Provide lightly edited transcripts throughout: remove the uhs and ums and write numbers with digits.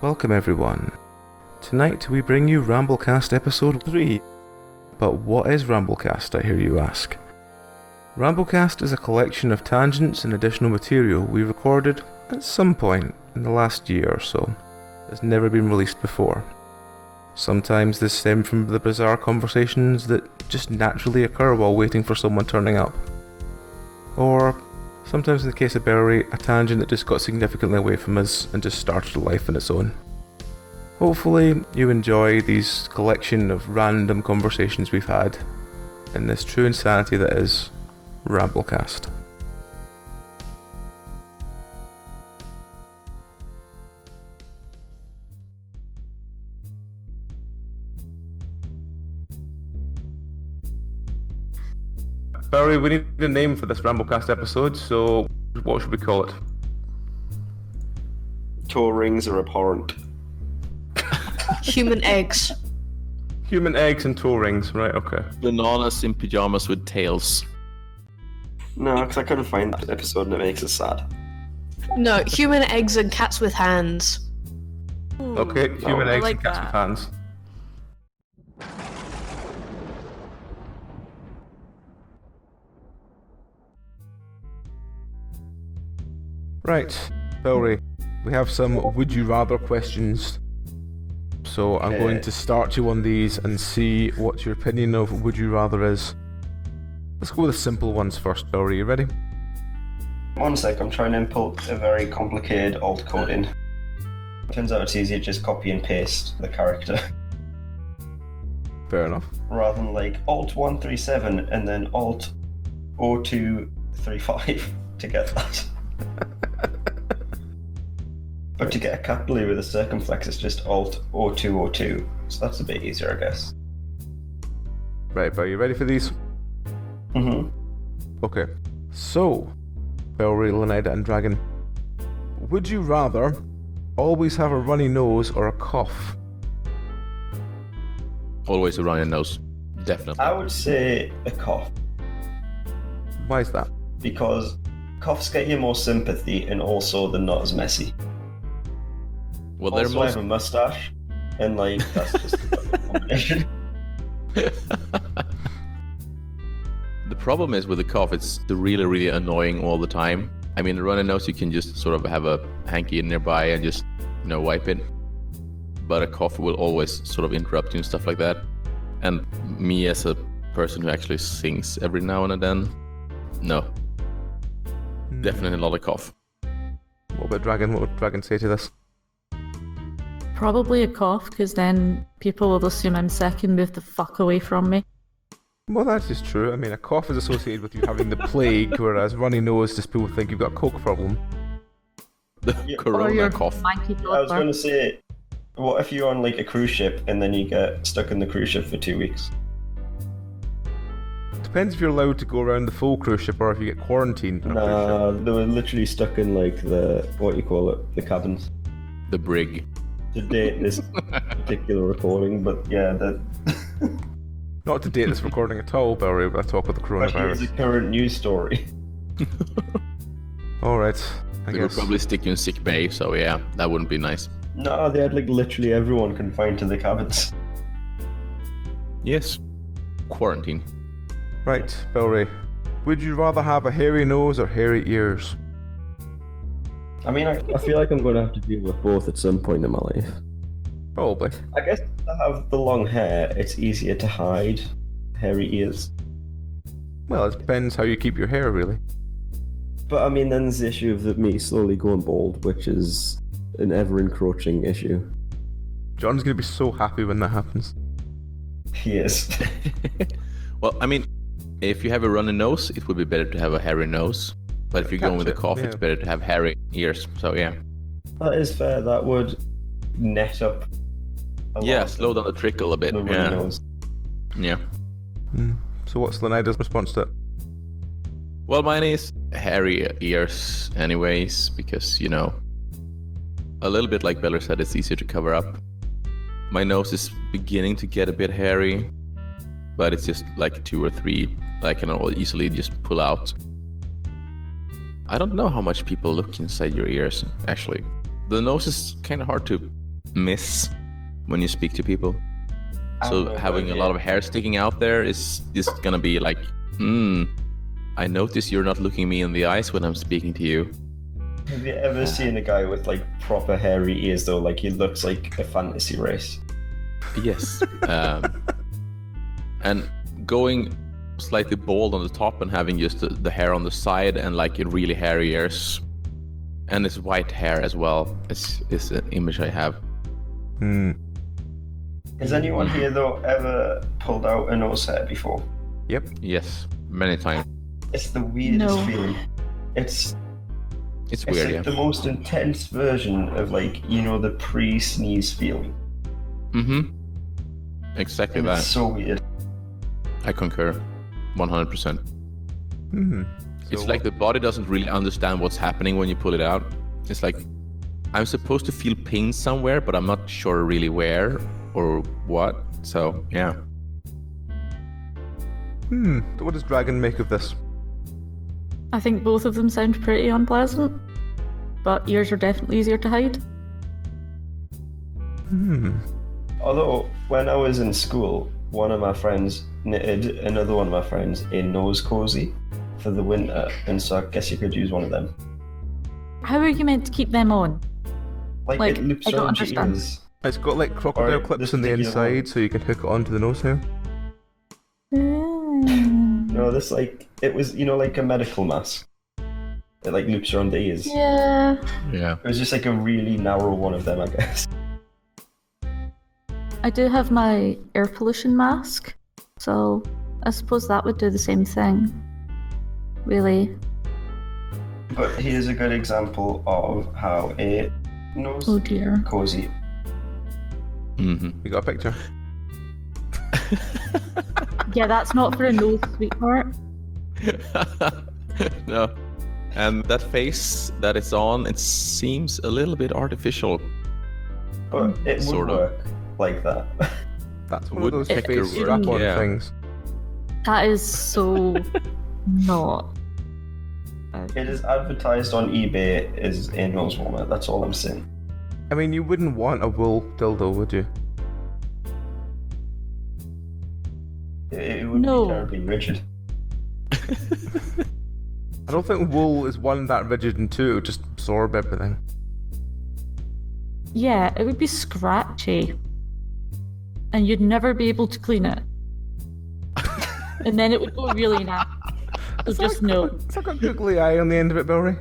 Welcome everyone. Tonight we bring you Ramblecast episode 3. But what is Ramblecast, I hear you ask? Ramblecast is a collection of tangents and additional material we recorded at some point in the last year or so that's never been released before. Sometimes this stemmed from the bizarre conversations that just naturally occur while waiting for someone turning up. Or sometimes in the case of Belry, a tangent that just got significantly away from us and just started a life on its own. Hopefully you enjoy these collection of random conversations we've had in this true insanity that is Ramblecast. Barry, we need a name for this Ramblecast episode, so what should we call it? Toe rings are abhorrent. Human eggs. Human eggs and toe rings, right, okay. Bananas in pajamas with tails. No, because I couldn't find that episode and it makes us sad. No, human eggs and cats with hands. Okay, human eggs like and cats that. with hands. Right, Belry, we have some would you rather questions. So I'm going to start you on these and see what your opinion of would you rather is. Let's go with the simple ones first, Belry, you ready? 1 sec, I'm trying to import a very complicated alt code in. Turns out it's easier to just copy and paste the character. Fair enough. Rather than like alt 137 and then alt 0235 to get that. But to get a capital E with a circumflex, it's just alt 0202. So that's a bit easier, I guess. Right, but are you ready for these? Mm-hmm. Okay. So, Belry, Laneda and Dragon, would you rather always have a runny nose or a cough? Always a runny nose. Definitely. I would say a cough, Why is that? because coughs get you more sympathy and also they're not as messy. Well, they're Also, I have a mustache, and like that's just a combination. The problem is with the cough, it's really annoying all the time. I mean, the runny nose, you can just sort of have a hanky nearby and just, wipe it. But a cough will always sort of interrupt you and stuff like that. And me as a person who actually sings every now and then, no. Definitely not a cough. What about Dragon? What would Dragon say to this? Probably a cough, because then people will assume I'm sick and move the fuck away from me. Well, that is true. I mean, a cough is associated with you having the plague, whereas runny nose, just people think you've got a coke problem. The Yeah. Or corona your cough. manky I was toddler. going to say, what if you're on like a cruise ship and then you get stuck in the cruise ship for 2 weeks? Depends if you're allowed to go around the full cruise ship or if you get quarantined on a cruise ship. Nah, they were literally stuck in like the the cabins. The brig. To date this particular recording, but yeah, that Not to date this recording at all, Belry, but I talk about the actually is a coronavirus. current news story. Alright, I They would guess. probably stick you in sick bay, so yeah, that wouldn't be nice. No, they had like literally everyone confined to the cabins. Yes. Quarantine. Right, Belry. Would you rather have a hairy nose or hairy ears? I mean, I feel like I'm going to have to deal with both at some point in my life. Probably. I guess if I have the long hair, it's easier to hide hairy ears. Well, it depends how you keep your hair, really. But I mean, then there's the issue of me slowly going bald, which is an ever-encroaching issue. John's gonna be so happy when that happens. He is. Well, I mean, if you have a runny nose, it would be better to have a hairy nose. But if you're going with a Catch it, cough, yeah. it's better to have hairy ears. So yeah. That is fair. That would net up. A Yeah, lot slow of down the trickle a bit. the runny Yeah. nose. Yeah. So what's Laneda's response to it? Well, mine is hairy ears anyways, because, a little bit like Beller said, it's easier to cover up. My nose is beginning to get a bit hairy, but it's just like 2 or 3 that I can easily just pull out. I don't know how much people look inside your ears, actually. The nose is kind of hard to miss when you speak to people. So having a lot of hair sticking out there is gonna be like, I notice you're not looking me in the eyes when I'm speaking to you. Have you ever seen a guy with like proper hairy ears though? Like he looks like a fantasy race. Yes. And going slightly bald on the top and having just the hair on the side and like really hairy ears. And it's white hair as well. Is an image I have. Has anyone here though ever pulled out a nose hair before? Yep. Yes, many times. It's the weirdest feeling. It's weird, like the most intense version of like, you know, the pre-sneeze feeling. Exactly And that. it's so weird. I concur. 100%. It's like the body doesn't really understand what's happening when you pull it out. It's like, I'm supposed to feel pain somewhere, but I'm not sure really where or what. So, yeah. So what does Dragon make of this? I think both of them sound pretty unpleasant, but ears are definitely easier to hide. Although, when I was in school, one of my friends knitted another one of my friends a nose cozy for the winter, and so I guess you could use one of them. How are you meant to keep them on? Like it loops I don't around your understand. ears. It's got like crocodile Or clips this on the particular inside one. so you can hook it onto the nose hair. No, this like, it was, you know, like a medical mask. It like loops around the ears. Yeah. Yeah. It was just like a really narrow one of them, I guess. I do have my air pollution mask, so I suppose that would do the same thing. Really. But here's a good example of how a nose Oh dear. cozy. You got a picture? Yeah, that's not for a nose, sweetheart. No. And that face that it's on, it seems a little bit artificial. But it would Sort of. work like that. That's one of those Woodpecker face work, strap-on yeah. things. That is so not. It is advertised on eBay as a nose warmer, that's all I'm saying. I mean, you wouldn't want a wool dildo, would you? It would No. be terribly rigid. I don't think wool is one that rigid, and two, it would just absorb everything. Yeah, it would be scratchy. And you'd never be able to clean it. And then it would go really nasty. So just no. It's like a googly eye on the end of it, Belry.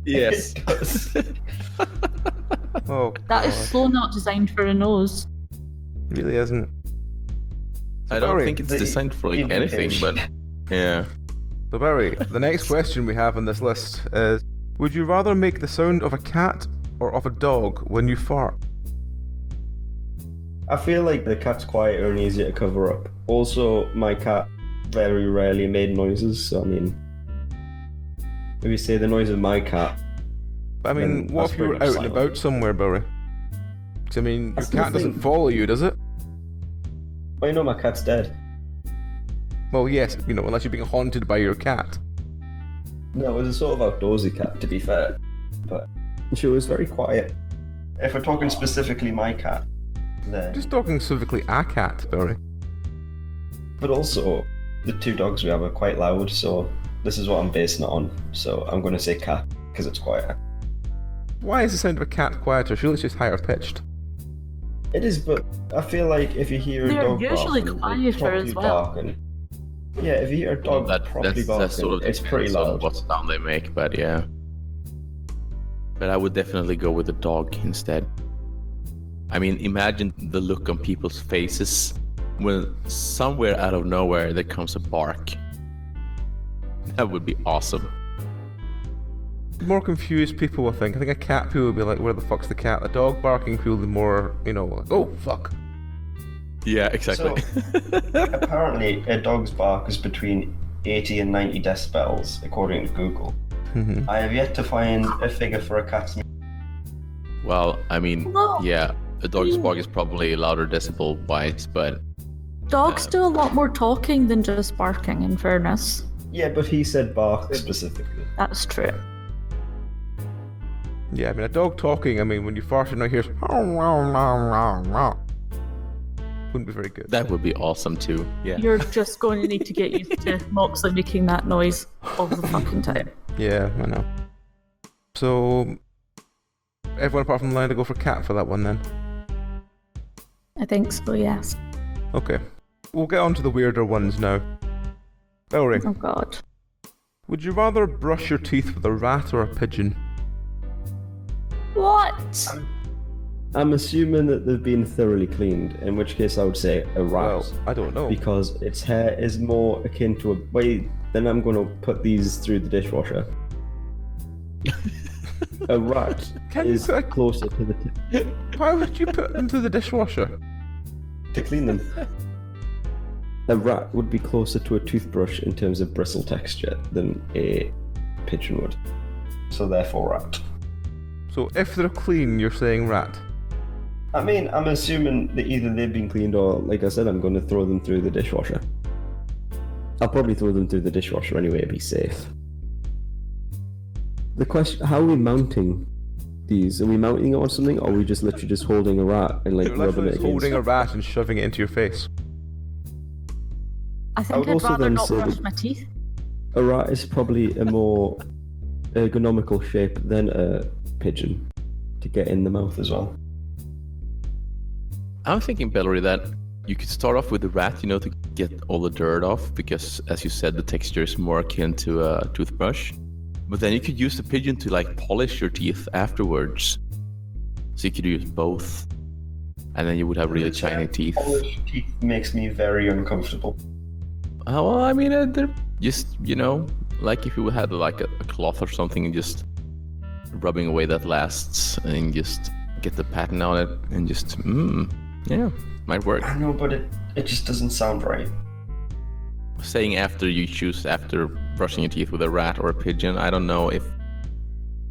Yes. It does. Oh, That is God. so not designed for a nose. It really isn't. I don't Sorry, think it's the designed for like anything, but yeah. So Barry, the next question we have on this list is, would you rather make the sound of a cat or of a dog when you fart? I feel like the cat's quieter and easier to cover up. Also, my cat very rarely made noises, so I mean, if you say the noise of my cat, I mean, Then what that's if you were pretty out and silent. about somewhere, Barry? 'Cause, I mean, your That's the cat doesn't thing. follow you, does it? well, you know my cat's dead. Well, yes, you know, unless you're being haunted by your cat. No, it was a sort of outdoorsy cat, to be fair, but she was very quiet. If we're talking specifically my cat, then... Just talking specifically a cat, Barry. But also, the two dogs we have are quite loud, so this is what I'm basing it on. So I'm going to say cat, because it's quieter. Why is the sound of a cat quieter? Surely it's just higher pitched. It is, but I feel like if you hear a They're dog usually barking, quieter properly as well. barking, yeah, if you hear a dog properly barking, that's sort of it's pretty depends on loud. what sound they make, but yeah. But I would definitely go with the dog instead. I mean, imagine the look on people's faces when somewhere out of nowhere there comes a bark. That would be awesome. More confused people, I think. I think a cat people would be like, where the fuck's the cat? A dog barking people would be more, you know, like, oh, fuck. Yeah, exactly. Apparently, a dog's bark is between 80 and 90 decibels, according to Google. Mhm. I have yet to find a figure for a cat's. Well, I mean, No. yeah, a dog's bark is probably louder decibel wise, but Dogs do a lot more talking than just barking, in fairness. Yeah, but he said bark specifically. That's true. Yeah, I mean, a dog talking, I mean, when you fart and it hears... Wouldn't be very good. That would be awesome too. Yeah. You're just going to need to get used to Moxley making that noise all the fucking time. Yeah, I know. So, everyone apart from the line to go for cat for that one then? I think so, yes. Okay. We'll get on to the weirder ones now. Belry, Oh god. would you rather brush your teeth with a rat or a pigeon? What? I'm assuming that they've been thoroughly cleaned, in which case I would say a rat. Well, I don't know. Because its hair is more akin to a... Wait, then I'm going to put these through the dishwasher. A rat Can you is put a- closer to the... Why would you put them through the dishwasher? to clean them. A rat would be closer to a toothbrush in terms of bristle texture than a pigeon would. So therefore rat. So if they're clean, you're saying rat? I mean, I'm assuming that either they've been cleaned or, like I said, I'm going to throw them through the dishwasher. I'll probably throw them through the dishwasher anyway to be safe. The question, how are we mounting these? Are we mounting it on something, or are we just literally just holding a rat and like You're rubbing literally it just against? holding a rat and shoving it into your face. I I think would I'd also rather then not say brush that- my teeth. A rat is probably a more ergonomical shape than a pigeon to get in the mouth as well. I'm thinking, Belry, that you could start off with the rat, you know, to get all the dirt off, because as you said, the texture is more akin to a toothbrush. But then you could use the pigeon to like polish your teeth afterwards. So you could use both. And then you would have really shiny teeth. Polished teeth makes me very uncomfortable. Well, I mean, they're just, you know, like if you had like a cloth or something and just rubbing away that lasts and just get the pattern on it and just, yeah, might work. I know, but it just doesn't sound right. Saying after you choose after brushing your teeth with a rat or a pigeon, I don't know if.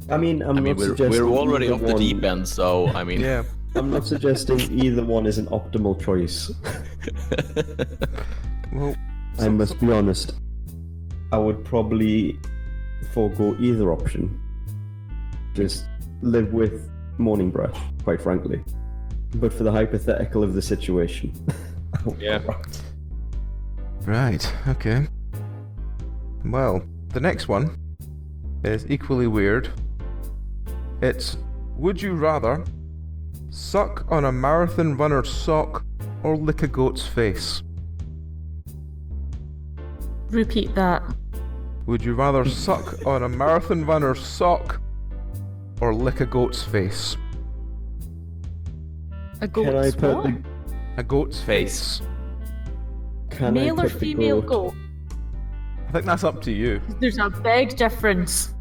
I mean, we're already off the deep end, so I mean. Yeah. I'm not suggesting either one is an optimal choice. Well, I must be honest. I would probably forego either option. Just live with morning breath, quite frankly. But for the hypothetical of the situation. Yeah. right, okay. Well, the next one is equally weird. It's, would you rather suck on a marathon runner's sock or lick a goat's face? Repeat that. Would you rather suck on a marathon runner's sock or lick a goat's face? A Can I goat's put what? the A goat's face. can Male I or put female the goat? I think that's up to you. There's a big difference.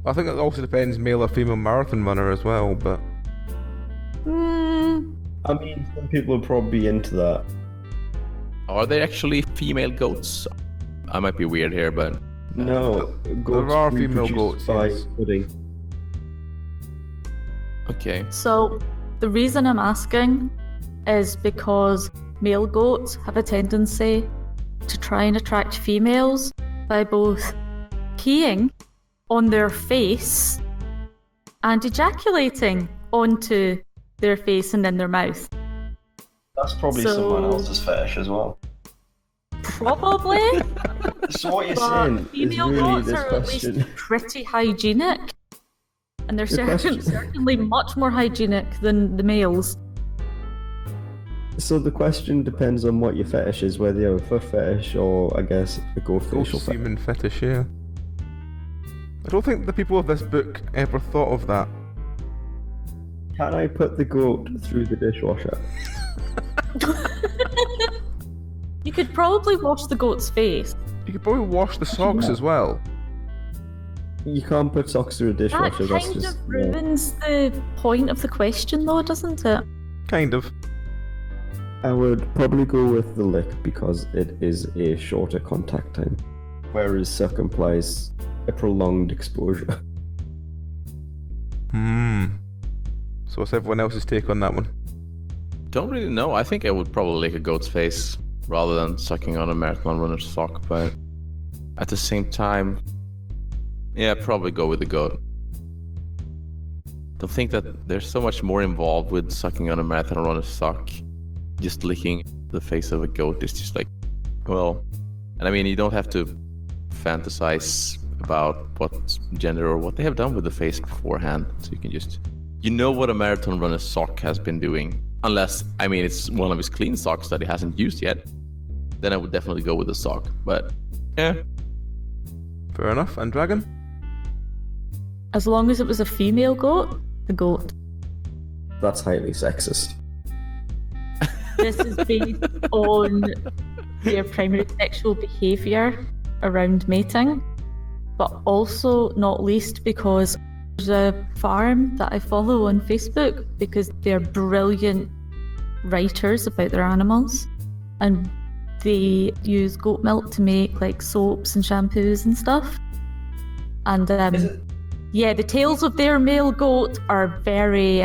I think it also depends male or female marathon runner as well, but I mean, some people would probably be into that. Are there actually female goats? I might be weird here, but No, goats are female reproduce goats, by yes. pudding. okay. So, the reason I'm asking is because male goats have a tendency to try and attract females by both peeing on their face and ejaculating onto their face and in their mouth. That's probably So- someone else's fetish as well. Probably, So what you're but saying is female really goats this are at least question. pretty hygienic. And they're The question- certainly much more hygienic than the males. So the question depends on what your fetish is, whether you have a foot fetish or, I guess, a goat goat facial fetish. semen fetish, yeah. I don't think the people of this book ever thought of that. Can I put the goat through the dishwasher? You could probably wash the goat's face. You could probably wash the socks as well. You can't put socks through a That dishwasher. That's kind just of ruins the point of the question, though, doesn't it? Kind of. I would probably go with the lick because it is a shorter contact time, whereas suck implies a prolonged exposure. So what's everyone else's take on that one? Don't really know. I think I would probably lick a goat's face rather than sucking on a marathon runner's sock, but at the same time, yeah, probably go with the goat. don't think that there's so much more involved with sucking on a marathon runner's sock. Just licking the face of a goat is just like, well, and I mean, you don't have to fantasize about what gender or what they have done with the face beforehand. So you can just, you know what a marathon runner's sock has been doing. Unless, I mean, it's one of his clean socks that he hasn't used yet. Then I would definitely go with the sock. But, yeah. Fair enough. And Dragon? As long as it was a female goat, the goat. That's highly sexist. This is based on their primary sexual behaviour around mating, but also not least because there's a farm that I follow on Facebook because they're brilliant writers about their animals, and they use goat milk to make like soaps and shampoos and stuff. And yeah, the tails of their male goat are very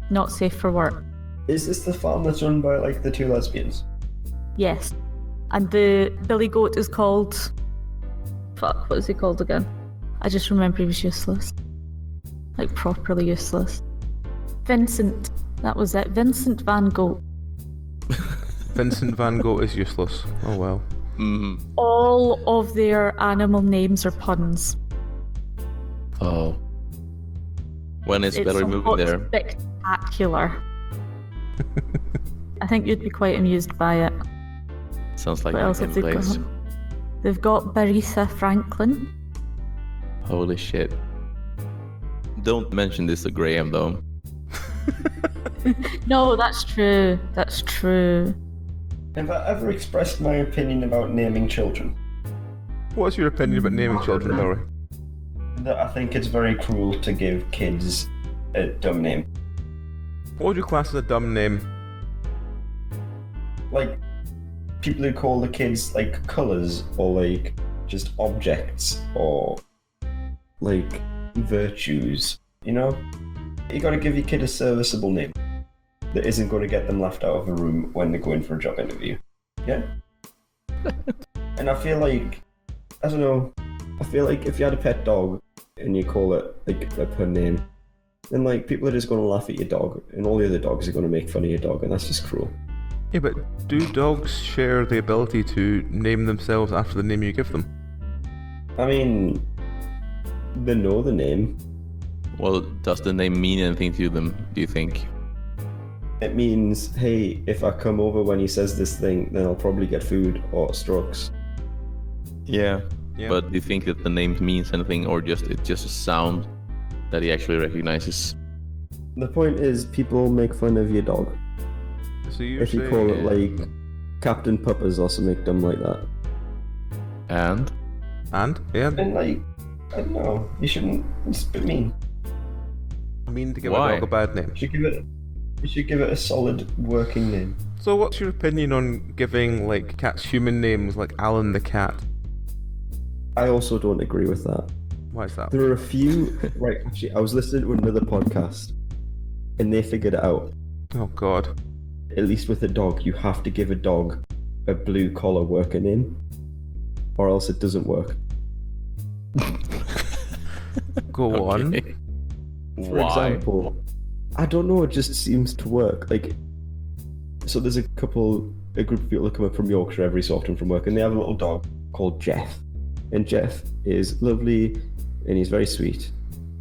not safe for work. Is this the farm that's run by like the two lesbians? Yes. And the billy goat is called... Fuck, what is he called again? I just remember he was useless. Like, properly useless. Vincent. That was it. Vincent Van Gogh. Vincent Van Gogh is useless. Oh well. Mm-hmm. All of their animal names are puns. Oh. When is Belry moving somewhat there? Spectacular. I think you'd be quite amused by it. Sounds like What a else have they place. got? They've got Barissa Franklin. Holy shit. Don't mention this to Graham though. No, that's true. That's true. Have I ever expressed my opinion about naming children? What's your opinion about naming children, Belry? That I think it's very cruel to give kids a dumb name. What would you class as a dumb name? Like, people who call the kids, like, colours, or, like, just objects, or, like, virtues, you know? You gotta give your kid a serviceable name that isn't going to get them laughed out of a room when they go in for a job interview. Yeah? And I feel like, I don't know, I feel like if you had a pet dog and you call it, like, a pun name, then, like, people are just going to laugh at your dog, and all the other dogs are going to make fun of your dog, and that's just cruel. Yeah, but do dogs share the ability to name themselves after the name you give them? I mean, they know the name. Well, does the name mean anything to them, do you think? It means, hey, if I come over when he says this thing, then I'll probably get food or strokes. Yeah. Yeah. But do you think that the name means anything, or it's just a sound that he actually recognizes? The point is, people make fun of your dog. So you If you call it, like, Captain Puppers or something dumb like that. And? Yeah, And, like, I don't know, you shouldn't, it's a bit mean. mean to give Why? a dog a bad name. You should give it a solid working name. So what's your opinion on giving, like, cats human names like Alan the cat? I also don't agree with that. Why is that? There are a few, right, actually, I was listening to another podcast, and they figured it out. Oh god. At least with a dog, you have to give a dog a blue collar worker name, or else it doesn't work. Go on. Okay. For Why? example, I don't know, it just seems to work. Like, so there's a group of people that come up from Yorkshire every so often from work, and they have a little dog called Jeff. And Jeff is lovely, and he's very sweet.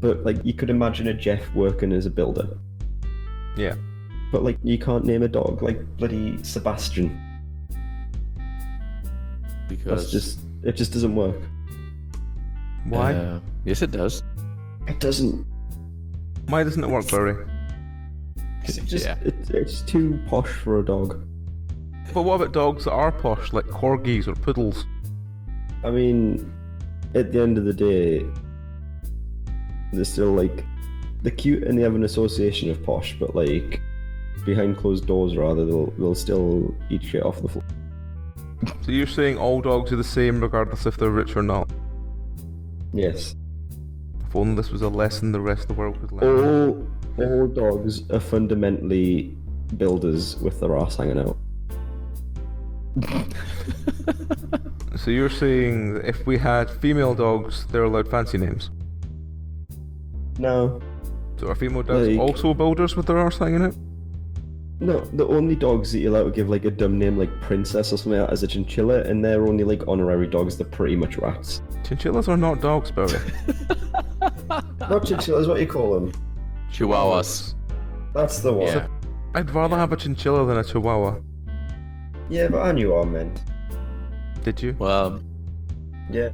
But, like, you could imagine a Jeff working as a builder. Yeah. But, like, you can't name a dog like bloody Sebastian. Because It just doesn't work. Why? Yes, it does. It doesn't. Why doesn't it work, Belry? Yeah. It's too posh for a dog. But what about dogs that are posh, like corgis or poodles? I mean, at the end of the day, they're still, like, they're cute and they have an association of posh, but, like, behind closed doors, rather, they'll still eat shit off the floor. So you're saying all dogs are the same regardless if they're rich or not? Yes. If only this was a lesson the rest of the world could learn. All dogs are fundamentally builders with their arse hanging out. So you're saying that if we had female dogs, they're allowed fancy names? No. So are female dogs Like- also builders with their arse hanging out? No, the only dogs that you're allowed to give like a dumb name like Princess or something like that is a chinchilla, and they're only like honorary dogs. They're pretty much rats. Chinchillas are not dogs, Belry. Not chinchillas, what do you call them? Chihuahuas. That's the one. Yeah. I'd rather have a chinchilla than a chihuahua. Yeah, but I knew what I meant. Did you? Well, Yeah.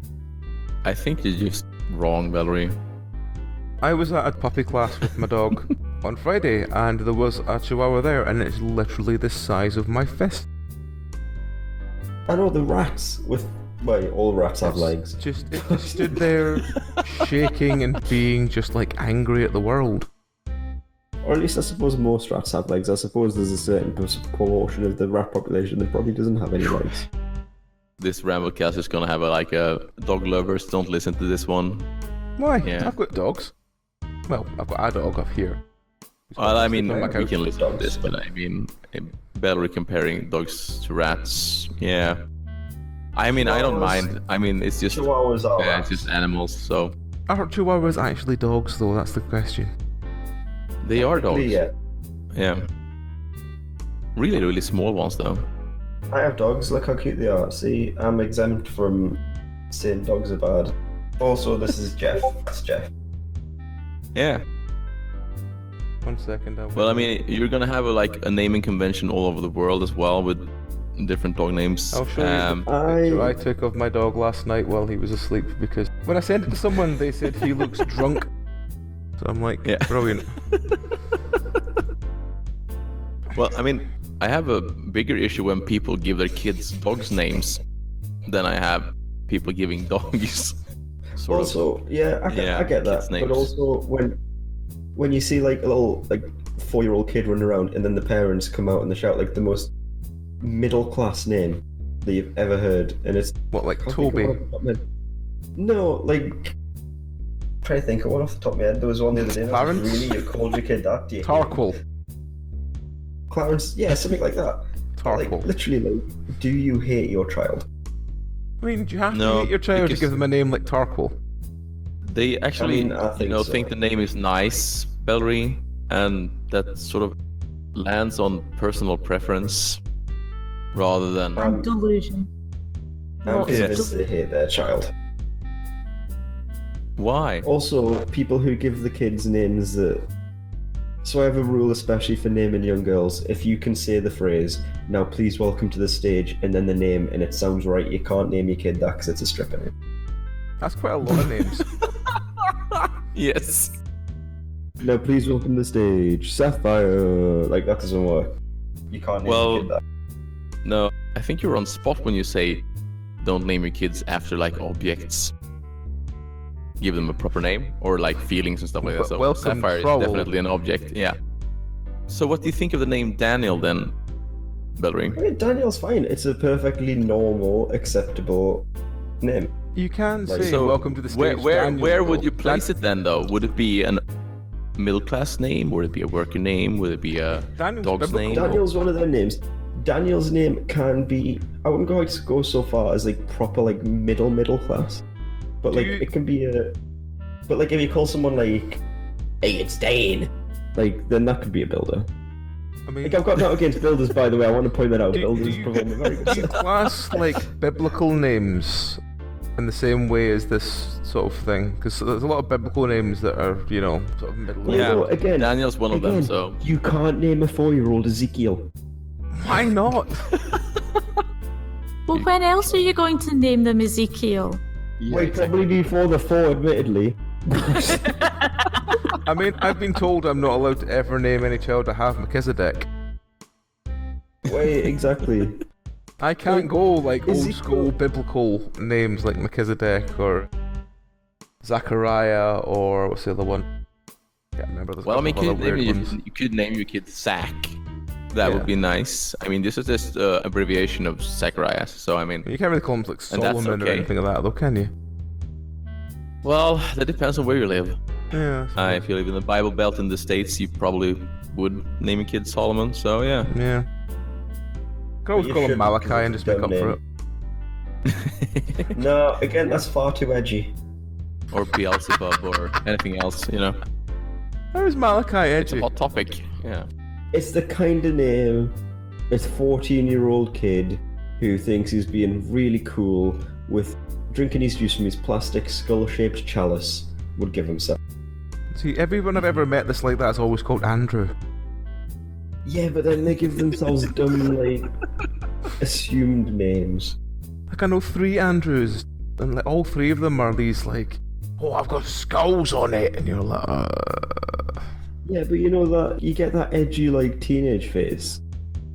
I think you're just wrong, Belry. I was at a puppy class with my dog on Friday, and there was a chihuahua there, and it's literally the size of my fist. I know the rats with. Well, all rats have legs. It just stood there, shaking and being just like angry at the world. Or at least I suppose most rats have legs. I suppose there's a certain proportion of the rat population that probably doesn't have any legs. This Ramblecast is gonna have a dog lovers. Don't listen to this one. Why? Yeah. I've got dogs. Well, I've got a dog up here. Well, I mean, Sleeping on my we couch. can listen to this, but I mean, Belry comparing dogs to rats. Yeah. I mean, I don't mind. I mean, it's just Chihuahuas are yeah, rats. it's just animals. So Are chihuahuas actually dogs, though? That's the question. they are dogs. Yeah. Yeah. Really, really small ones though. I have dogs, look how cute they are. See, I'm exempt from saying dogs are bad. Also, this is Jeff. That's Jeff. Yeah. 1 second. Well, I mean, you're gonna have a naming convention all over the world as well with different dog names. I'll show you the picture I I took of my dog last night while he was asleep, because when I sent it to someone, they said he looks drunk. So I'm like, Yeah. brilliant. Well, I mean, I have a bigger issue when people give their kids dogs names than I have people giving dogs. sort of. also, yeah, I get that. kids' But names. also, when you see like a little like 4-year-old kid running around, and then the parents come out and they shout like the most middle class name that you've ever heard, and it's What, like I can't think of Toby? one off the top of my head. No, like. I'm trying to think of one off the top of my head. There was one the other day. and I was like, Clarence? Really, you called your kid that? Do you hate him?" Tarquil. Clarence, yeah, something like that. Like, Tarquil. literally, like, do you hate your child? I mean, do you have to No, hate your child to because- give them a name like Tarquil? They actually, I think so. think the name is nice, Belry, and that sort of lands on personal preference rather than. Um, And delusion. I'm Lots of convinced they hate their child. Why? Also, people who give the kids names that. So I have a rule, especially for naming young girls. If you can say the phrase, "Now please welcome to the stage," and then the name, and it sounds right, you can't name your kid that because it's a stripper name. That's quite a lot of names. Yes. Now please welcome to the stage, Sapphire. Like, that doesn't work. You can't name Well- your kid that. No, I think you're on spot when you say don't name your kids after like objects. Give them a proper name or like feelings and stuff like that. But So welcome Sapphire Troll. is definitely an object. Yeah. So what do you think of the name Daniel then, Belry? I mean, Daniel's fine. It's a perfectly normal, acceptable name. You can Like, say So welcome to the stage. Where Daniel, would though. you place it then though? Would it be an middle class name? Would it be a worker name? Would it be a Daniel's dog's biblical. name? Daniel's one of their names. Daniel's name can be. I wouldn't go so far as like proper like middle class, but Do like you- it can be a. But like if you call someone like, "Hey, it's Dane," like then that could be a builder. I mean, Like I've got nothing against builders, by the way. I want to point that out. do Builders you- perform a very good do you service. class like biblical names in the same way as this sort of thing? Because there's a lot of biblical names that are, you know, sort of middle. Well, Yeah, no, again, Daniel's one of them. again, So you can't name a 4-year-old Ezekiel. Why not? Well, when else are you going to name them Ezekiel? Wait, probably before the 4, admittedly. I mean, I've been told I'm not allowed to ever name any child I have Melchizedek. Wait, exactly. I can't go like old Ezekiel- school biblical names like Melchizedek or Zachariah or what's the other one? Can't remember. There's a well, I mean, couple of other weird ones. you could name your kid Zach. That Yeah. would be nice. I mean, this is just abbreviation of Zacharias. So I mean, You can't really call them like And that's Solomon or okay. anything like that, though, can you? well, that depends on where you live. Yeah. If you live in the Bible Belt in the States, you probably would name your kid Solomon. So yeah. Yeah. You can always you call him shouldn't, Malachi 'cause and it's just a make up dumb for name. it. No, again, that's far too edgy. or Beelzebub or anything else, you know. How is Malachi It's a edgy? hot topic. Yeah. It's the kind of name a 14-year-old kid who thinks he's being really cool with drinking his juice from his plastic skull-shaped chalice would give himself. See, everyone I've ever met that's like that is always called Andrew. Yeah, but then they give themselves dumb, like, assumed names. Like, I know 3 Andrews, and like, all 3 of them are these, like, oh, I've got skulls on it, and you're like, Yeah, but you know that you get that edgy, like, teenage phase,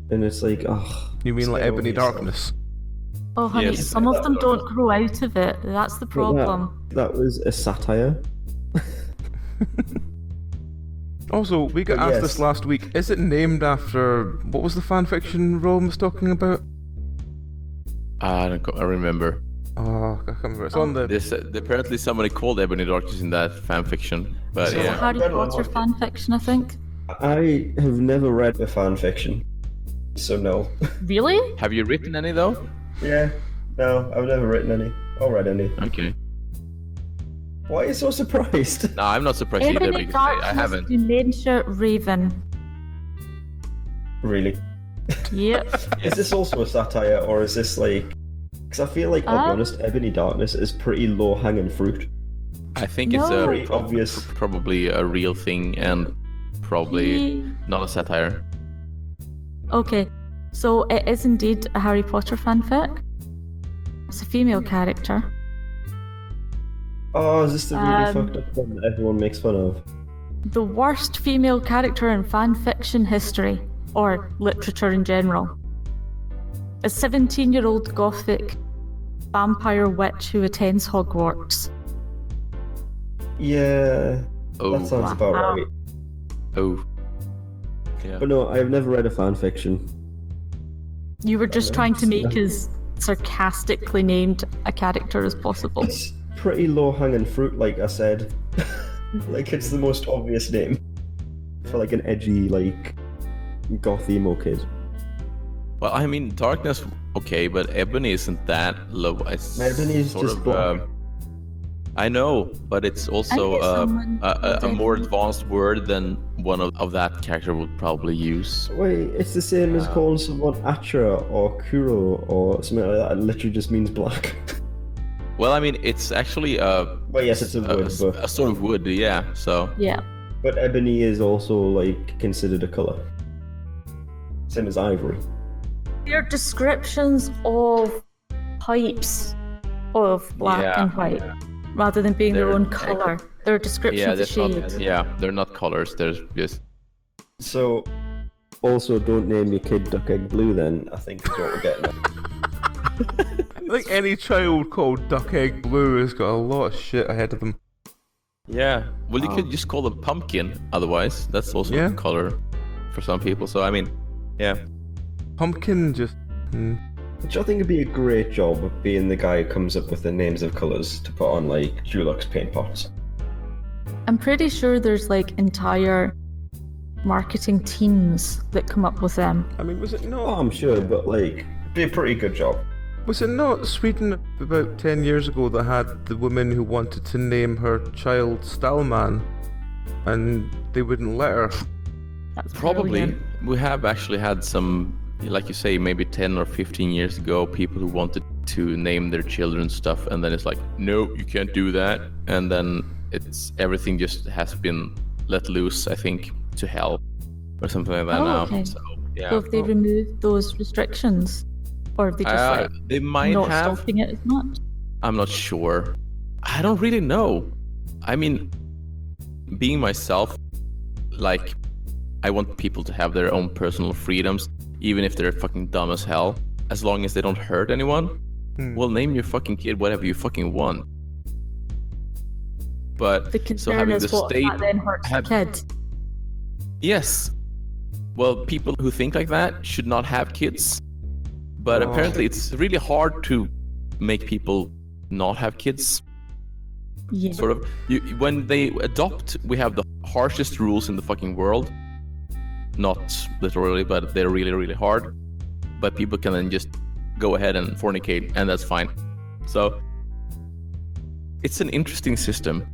and it's like, oh. You mean like get Ebony over yourself. Darkness? Oh, honey, Yes. some of them don't grow out of it. That's the But problem. That was a satire. Also, we got But asked yes. this last week. Is it named after what was the fanfiction Rome was talking about? I remember. Oh, I can't remember. It's on the. There's apparently somebody called Ebony Darkness in that fanfiction, but So- It's a yeah. Harry I don't Potter know. fan fiction, I think. I have never read a fan fiction, so no. Really? Have you written any though? Yeah, no, I've never written any or read any. Okay. Why are you so surprised? No, I'm not surprised either Ebony because I Darkness, haven't. Dementia Raven. Really? Yep. Is this also a satire, or is this like... Because I feel like, I'll be Um, honest, Ebony Darkness is pretty low-hanging fruit. I think it's No. a Pretty obvious. probably a real thing and probably not a satire. Okay, so it is indeed a Harry Potter fanfic. It's a female character. Oh, is this the really Um, fucked up one that everyone makes fun of? The worst female character in fan fiction history, or literature in general. A 17-year-old gothic vampire witch who attends Hogwarts. Yeah, Oh, that sounds about Wow. right. oh. Yeah. But no, I've never read a fan fiction. You were just trying to make as sarcastically named a character as possible. It's pretty low-hanging fruit, like I said. Like, it's the most obvious name for like an edgy, like, goth emo kid. Well, I mean, Darkness, okay, but Ebony isn't that low. It's Ebony is sort just of, black. I know, but it's also get someone a called more Ebony. advanced word than one of that character would probably use. Wait, it's the same as calling someone Atra or Kuro or something like that. It literally just means black. Well, I mean, it's actually Well, yes, it's a wood, but a sort of wood, yeah. So Yeah. but ebony is also like considered a color. Same as ivory. They're descriptions of types of black Yeah. and white, rather than being their They're- own color. They're descriptions yeah, of that's shades. not, yeah, they're not colors. They're just So, also don't name your kid Duck Egg Blue. Then I think is what we're getting at. I think any child called Duck Egg Blue has got a lot of shit ahead of them. yeah. Well, you could just call them pumpkin. Otherwise, that's also Yeah. a color for some people. So I mean, yeah. Pumpkin just. Which I think would be a great job of being the guy who comes up with the names of colours to put on like Dulux paint pots. I'm pretty sure there's like entire marketing teams that come up with them. I mean, was it Oh, not? I'm sure, but like, it'd be a pretty good job. Was it not Sweden about 10 years ago that had the woman who wanted to name her child Stallman, and they wouldn't let her? That's Probably. brilliant. We have actually had some, like you say, maybe 10 or 15 years ago, people who wanted to name their children stuff, and then it's like, no, you can't do that. And then it's everything just has been let loose, I think, to hell or something like that Oh, now. okay. So, yeah. So if they removed those restrictions, or if they just like they might not have. stopping it as much. I'm not sure. I don't really know. I mean, being myself, like, I want people to have their own personal freedoms, even if they're fucking dumb as hell. As long as they don't hurt anyone, well, name your fucking kid whatever you fucking want. But The so concern having is the what state, that then hurts the have- kid. yes. Well, people who think like that should not have kids. But Oh. apparently, it's really hard to make people not have kids. Yeah. Sort of, when they adopt, we have the harshest rules in the fucking world. Not literally, but they're really, really hard. But people can then just go ahead and fornicate, and that's fine. So it's an interesting system,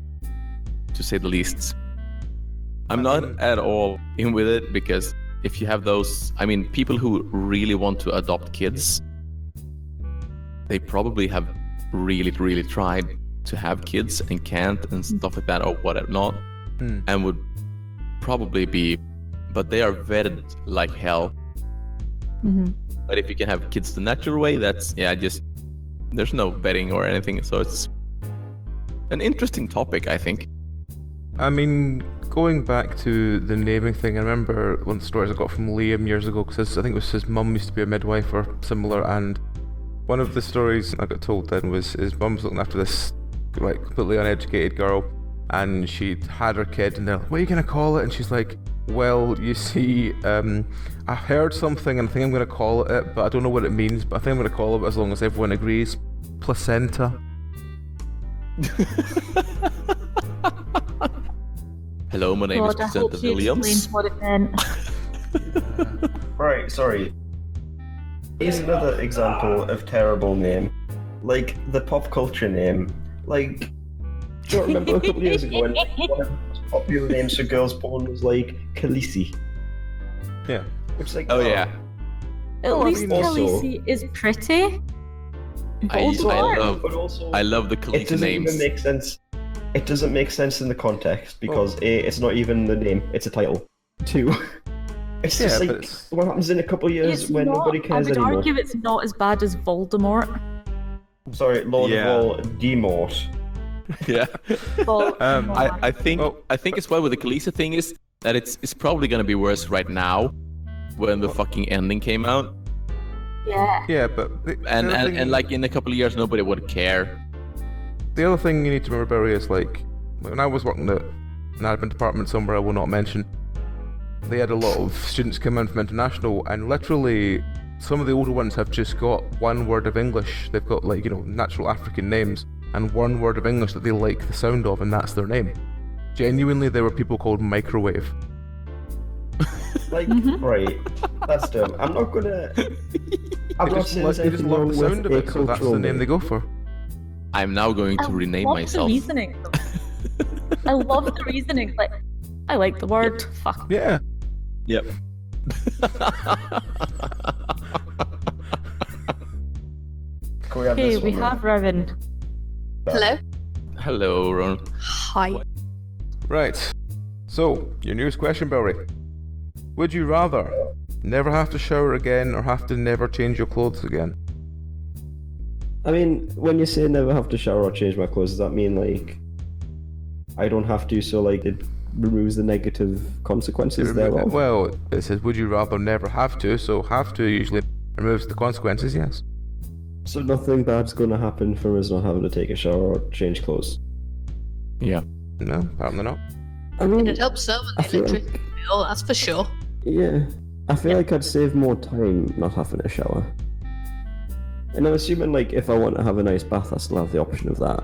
to say the least. I'm not at all in with it because if you have those, I mean, people who really want to adopt kids, they probably have really, really tried to have kids and can't and stuff like that or whatever not, and would probably be, but they are vetted like hell. But if you can have kids the natural way, that's just there's no vetting or anything, so it's an interesting topic, I think. I mean, going back to the naming thing, I remember one of the stories I got from Liam years ago, because I think it was his mum used to be a midwife or similar, and one of the stories I got told then was his mum was looking after this like completely uneducated girl, and she'd had her kid, and they're like, what are you going to call it? And she's like, well, you see, I heard something and I think I'm going to call it, but I don't know what it means, but I think I'm going to call it as long as everyone agrees. Placenta. Hello, my name is Placenta Williams. What it meant. Right, sorry. Here's another example of terrible name. Like, the pop culture name. Like, do you remember a couple of years ago when one of the most popular names for girls porn was like Khaleesi? Yeah. Which is like, Oh yeah, At least also- Khaleesi is pretty. I Voldemort. But also, love the it Khaleesi doesn't names. even make sense. It doesn't make sense in the context because A, it's not even the name, it's a title. 2, it's just Yeah, like but it's- what happens in a couple of years It's when not, nobody cares I would anymore. argue it's not as bad as Voldemort. Sorry, Lord Yeah. of all Demort. Yeah. Voldemort. I think as well with the Khaleesi thing is that it's probably gonna be worse right now when the fucking ending came out, Yeah. Yeah, but and like in a couple of years nobody would care. the other thing you need to remember, Barry, is like when I was working at an admin department somewhere I will not mention, they had a lot of students come in from international, and literally some of the older ones have just got one word of English. They've got like, you know, natural African names and one word of English that they like the sound of, and that's their name. Genuinely, there were people called Microwave. Like, right, that's dumb. I'm not gonna. I'm They not just, saying like, there's they just anything love wrong the with sound of a it, so that's the cultural name they go for. I'm now going to rename love myself. The reasoning. I love the reasoning. Like, I like the word. Fuck. Yeah. Yep. Can we have Okay, this we one, have Rowan. Hello? Hello, Ron. Hi. Right. So, your newest question, Belry. Would you rather never have to shower again or have to never change your clothes again? I mean, when you say never have to shower or change my clothes, does that mean like I don't have to? So like it removes the negative consequences thereof. Well, it says would you rather never have to, so have to usually removes the consequences, yes. So nothing bad's going to happen from us not having to take a shower or change clothes. Yeah. No, apparently not. I mean, It'd help so I with the feel electric bill, that's for sure. yeah, I feel like I'd save more time not having a shower. And I'm assuming like if I want to have a nice bath, I still have the option of that.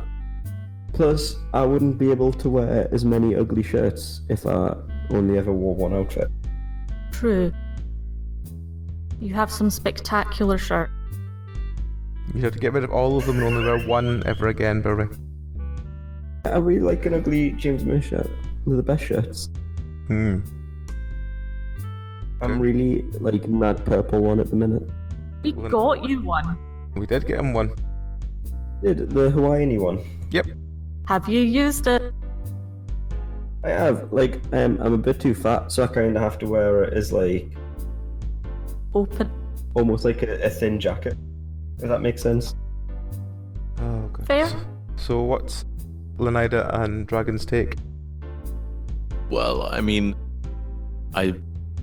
Plus, I wouldn't be able to wear as many ugly shirts if I only ever wore one outfit. True. You have some spectacular shirt. You have to get rid of all of them and only wear one ever again, Barry. I really like an ugly James May shirt. They're the best shirts. I'm really like mad purple one at the minute. We Well, got you one. We did get him one. The Hawaiian one. Yep. Have you used it? I have. Like, I'm a bit too fat, so I kind of have to wear it as like Open. almost like a thin jacket. If that makes sense. Oh, God. Fair. So what's Leonida and Dragon's take? Well, I mean, I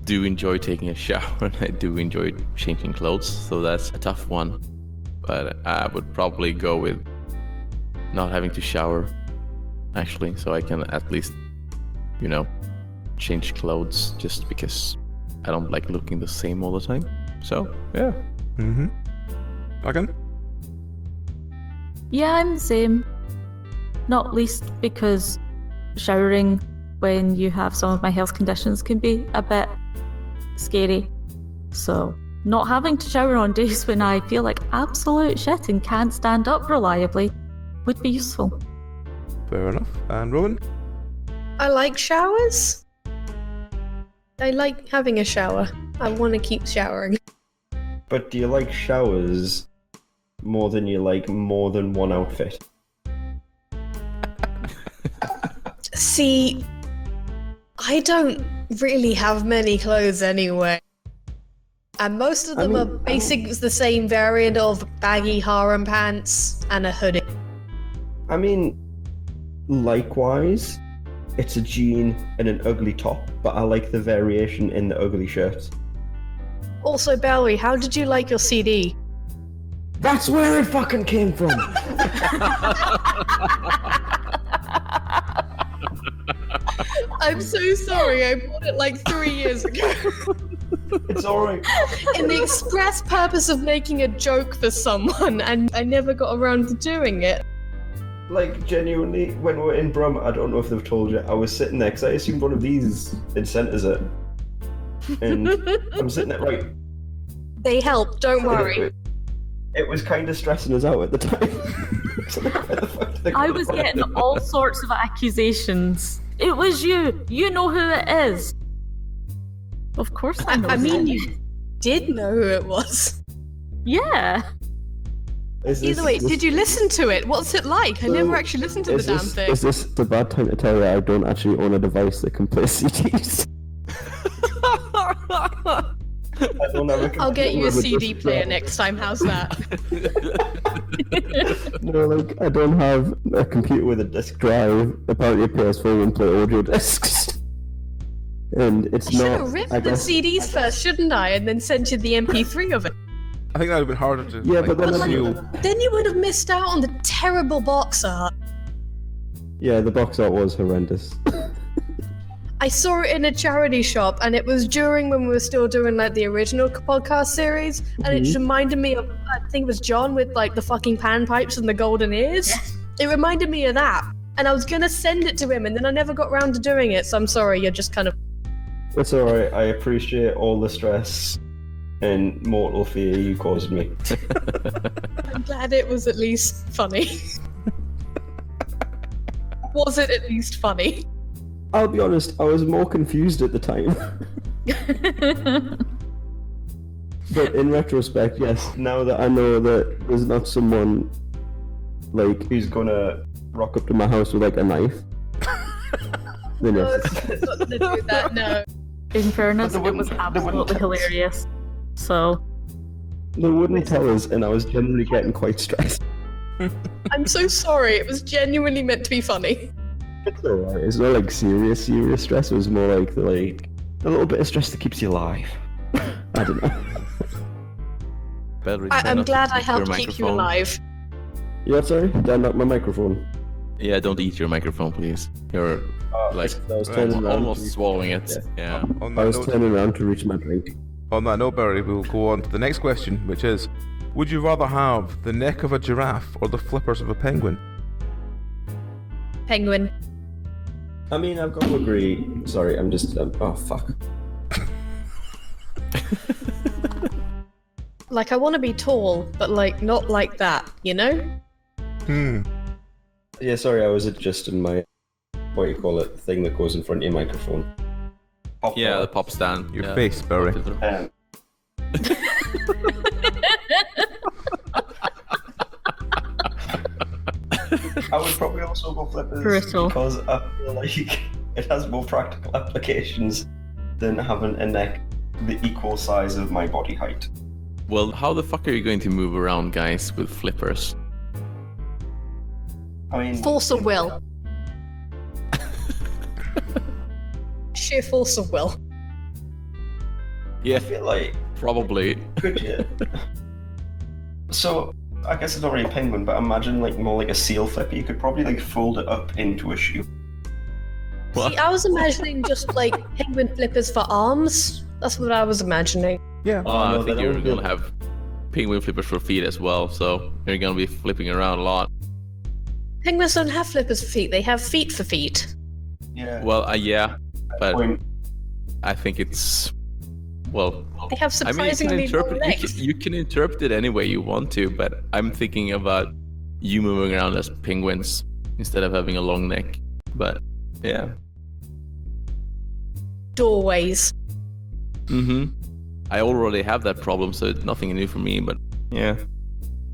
do enjoy taking a shower and I do enjoy changing clothes, so that's a tough one. But I would probably go with not having to shower, actually, so I can at least, you know, change clothes just because I don't like looking the same all the time. So, yeah. Mm-hmm. Dragon? Yeah, I'm the same. Not least because showering when you have some of my health conditions can be a bit scary. So, not having to shower on days when I feel like absolute shit and can't stand up reliably would be useful. Fair enough. And Rowan? I like showers. I like having a shower. I want to keep showering. But do you like showers more than you like more than one outfit? See, I don't really have many clothes anyway. And most of them are basically the same variant of baggy harem pants and a hoodie. I mean, likewise, it's a jean and an ugly top, but I like the variation in the ugly shirts. Also, Belry, how did you like your CD? That's where it fucking came from! I'm so sorry, I bought it like 3 years ago. It's alright. In the express purpose of making a joke for someone, and I never got around to doing it. Like, genuinely, when we were in Brum, I don't know if they've told you, I was sitting there, because I assumed one of these incentives it. And I'm sitting there, right. They help, don't worry. It was kind of stressing us out at the time. So like, where the fuck did I was getting all sorts of accusations. It was you. You know who it is. Of course I know. I mean, who. you did know who it was. Yeah. Either way, did you listen to it? What's it like? I never actually listened to the damn thing. Is this the bad time to tell you I don't actually own a device that can play CDs? I don't have a I'll get you a computer with CD this player drive. next time, how's that? No, like, I don't have a computer with a disk drive. Apparently a PS4 won't play audio discs. And it's I should not... have ripped I the guess- CDs first, shouldn't I? And then sent you the MP3 of it. I think that would have been harder to. Yeah, but then feel. Then you would have missed out on the terrible box art. Yeah, the box art was horrendous. I saw it in a charity shop, and it was during when we were still doing like the original podcast series, and it just reminded me of, I think it was John with like the fucking panpipes and the golden ears. It reminded me of that, and I was gonna send it to him, and then I never got around to doing it. So I'm sorry, you're just kind of. It's alright, I appreciate all the stress and mortal fear you caused me. I'm glad it was at least funny. Was it at least funny? I'll be honest, I was more confused at the time. But in retrospect, yes, now that I know that there's not someone like who's gonna rock up to my house with like a knife, then No, yes. it's not gonna do that, no. In fairness, But they it was wouldn't- they wouldn't absolutely tell us. hilarious. So, They wouldn't tell us, and I was generally getting quite stressed. I'm so sorry, it was genuinely meant to be funny. It's alright, it's not like serious stress, it was more like a little bit of stress that keeps you alive. I don't know. Belry, try I'm not to glad I eat your helped keep you microphone. alive. You know, sorry? Down up my microphone. Yeah, don't eat your microphone, please. You're like I was turning around almost to- swallowing it. Yeah. On I that, was note, turning around to reach my drink. on that note, Barry, we'll go on to the next question, which is: would you rather have the neck of a giraffe or the flippers of a penguin? Penguin. I mean, I've got to agree. Sorry, I'm just. Oh, fuck. Like, I want to be tall, but like, not like that, you know? Yeah, sorry, I was adjusting my. What do you call it? Thing that goes in front of your microphone. Pop Yeah, bar. the pop stand. Your yeah. face, Barry. I would probably also go flippers Brutal. because I feel like it has more practical applications than having a neck the equal size of my body height. Well, how the fuck are you going to move around, guys, with flippers? I mean, Force of will. Sheer force of will. Yeah, I feel like probably. could you? So I guess it's not really a penguin, but imagine like more like a seal flipper. You could probably like fold it up into a shoe. What? See, I was imagining just like penguin flippers for arms. That's what I was imagining. Yeah. Oh, I no, think that you're would gonna be- have penguin flippers for feet as well, so you're gonna be flipping around a lot. Penguins don't have flippers for feet, they have feet for feet. Yeah. Well, yeah, but Point. I think it's well. They have I mean, surprisingly long you legs. can, you can interpret it any way you want to, but I'm thinking about you moving around as penguins instead of having a long neck. But yeah, Doorways. I already have that problem, so it's nothing new for me, but yeah.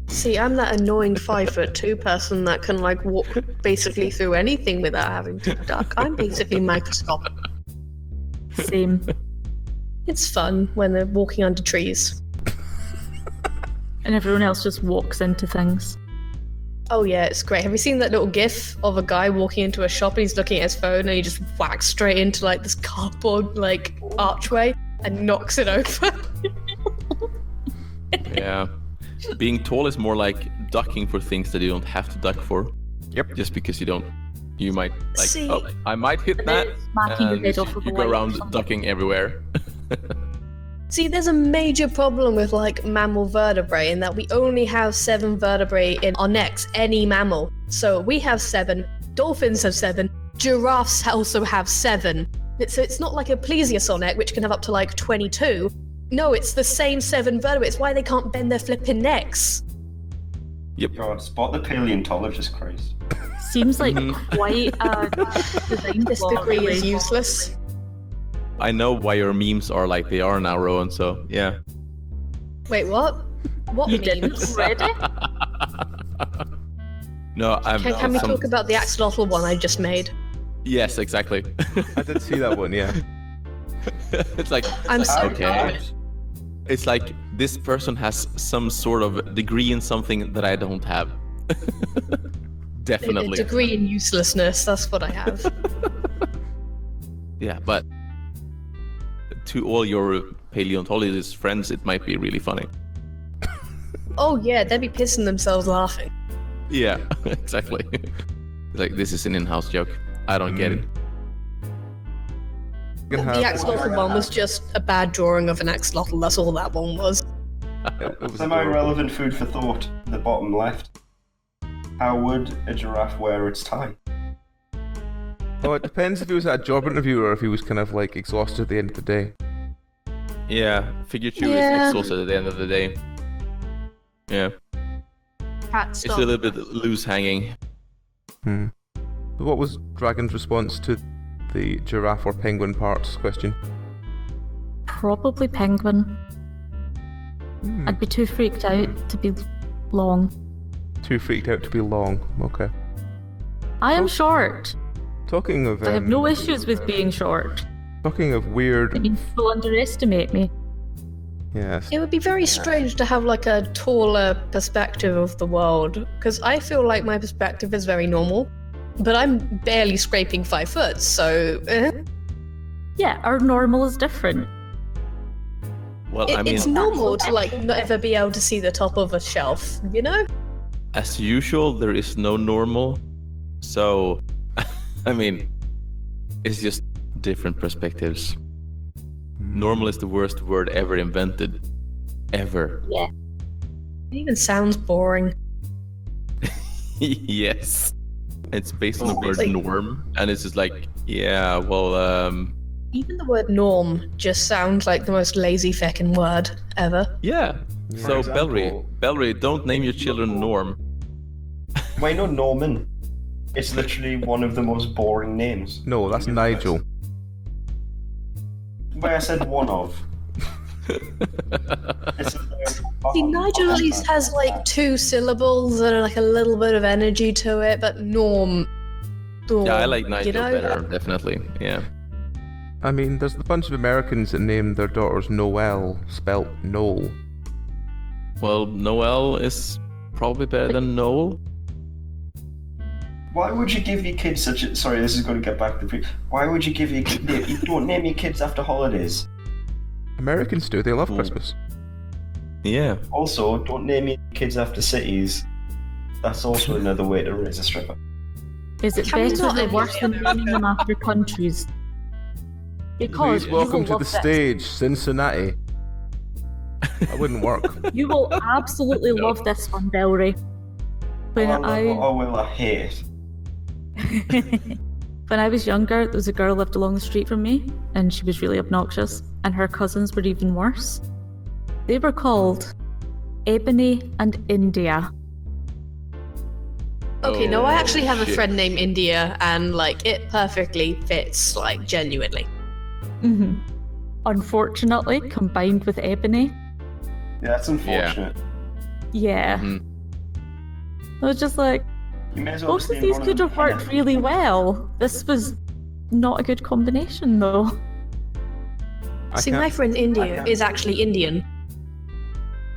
See, I'm that annoying 5'2" person that can like walk basically through anything without having to duck. I'm basically microscopic. Same. It's fun when they're walking under trees. And everyone else just walks into things. Oh yeah, it's great. Have you seen that little gif of a guy walking into a shop and he's looking at his phone and he just whacks straight into like this cardboard like archway and knocks it over? Yeah. Being tall is more like ducking for things that you don't have to duck for. Yep. Just because you might like, See, oh, I might hit that, smacking your and head off with you a go light or around something. ducking everywhere. See, there's a major problem with like mammal vertebrae in that we only have 7 vertebrae in our necks, any mammal. So we have 7, dolphins have 7, giraffes also have 7. So it's not like a plesiosaur which can have up to like 22. No, it's the same 7 vertebrae. It's why they can't bend their flipping necks. Yep. God, spot the paleontologist, Christ. Seems like quite a design This flaw, degree really. is useless. I know why your memes are like they are now, Rowan, so yeah. Wait, what? What You didn't memes? already? No, I'm... Can we talk about the axolotl one I just made? Yes, exactly. I did see that one, yeah. It's like, I'm so okay. It's like this person has some sort of degree in something that I don't have. A Definitely. degree in uselessness, that's what I have. Yeah, but to all your paleontologist friends, it might be really funny. Oh yeah, they'd be pissing themselves laughing. Yeah, exactly. Like, this is an in-house joke. I don't get it. You can The have- axolotl one was just a bad drawing of an axolotl, that's all that one was. it was Semi-relevant food for thought, the bottom left. How would a giraffe wear its tie? Oh, it depends if he was at a job interview or if he was kind of like exhausted at the end of the day. Yeah, figure 2 Yeah. is exhausted at the end of the day. Yeah, Cat it's stop. a little bit loose hanging. Hmm. But what was Dragon's response to the giraffe or penguin parts question? Probably penguin. I'd be too freaked out to be long. Too freaked out to be long. Okay. I am short. Talking of I have no issues with being short. talking of I weird. mean, people underestimate me. Yes. It would be very strange to have like a taller perspective of the world, because I feel like my perspective is very normal, but I'm barely scraping 5 foot, so Yeah, our normal is different. Well, I mean, it's normal to like not ever be able to see the top of a shelf, you know? as usual, there is no normal. So, I mean, it's just different perspectives. Normal is the worst word ever invented. Ever. Yeah. It even sounds boring. Yes. It's based on the word Like- norm, and it's just like, yeah, well, Even the word norm just sounds like the most lazy feckin' word ever. yeah. So, example- Belry, don't name your children Norm. Why not Norman? It's literally one of the most boring names. No, that's Nigel. Why I said one of. See, Nigel at least has like 2 syllables and like a little bit of energy to it, but Norm. Yeah, I like Nigel you know? better, definitely. Yeah. I mean, there's a bunch of Americans that named their daughters Noelle, spelt Noel. Well, Noel is probably better than Noel. Why would you give your kids such a... Sorry, this is going to get back to the... Why would you give your kids... You don't name your kids after holidays. Americans do, they love Ooh. Christmas. Yeah. Also, don't name your kids after cities. That's also another way to raise a stripper. Is it Can we better not or worse than emulate naming them after countries? Because Please you welcome will to the love this. stage, Cincinnati. That wouldn't work. You will absolutely No. love this one, Belry. When I hate. When I was younger, there was a girl lived along the street from me, and she was really obnoxious, and her cousins were even worse. They were called Ebony and India. Okay, no, I Oh, actually have a shit. friend named India, and like it perfectly fits, like genuinely. Mm-hmm. unfortunately, combined with ebony. Yeah, that's unfortunate. Yeah. Mhm. I was just like, You may as well both just of name these one of could them have worked Penance. really well. This was not a good combination, though. See, my friend India is actually Indian.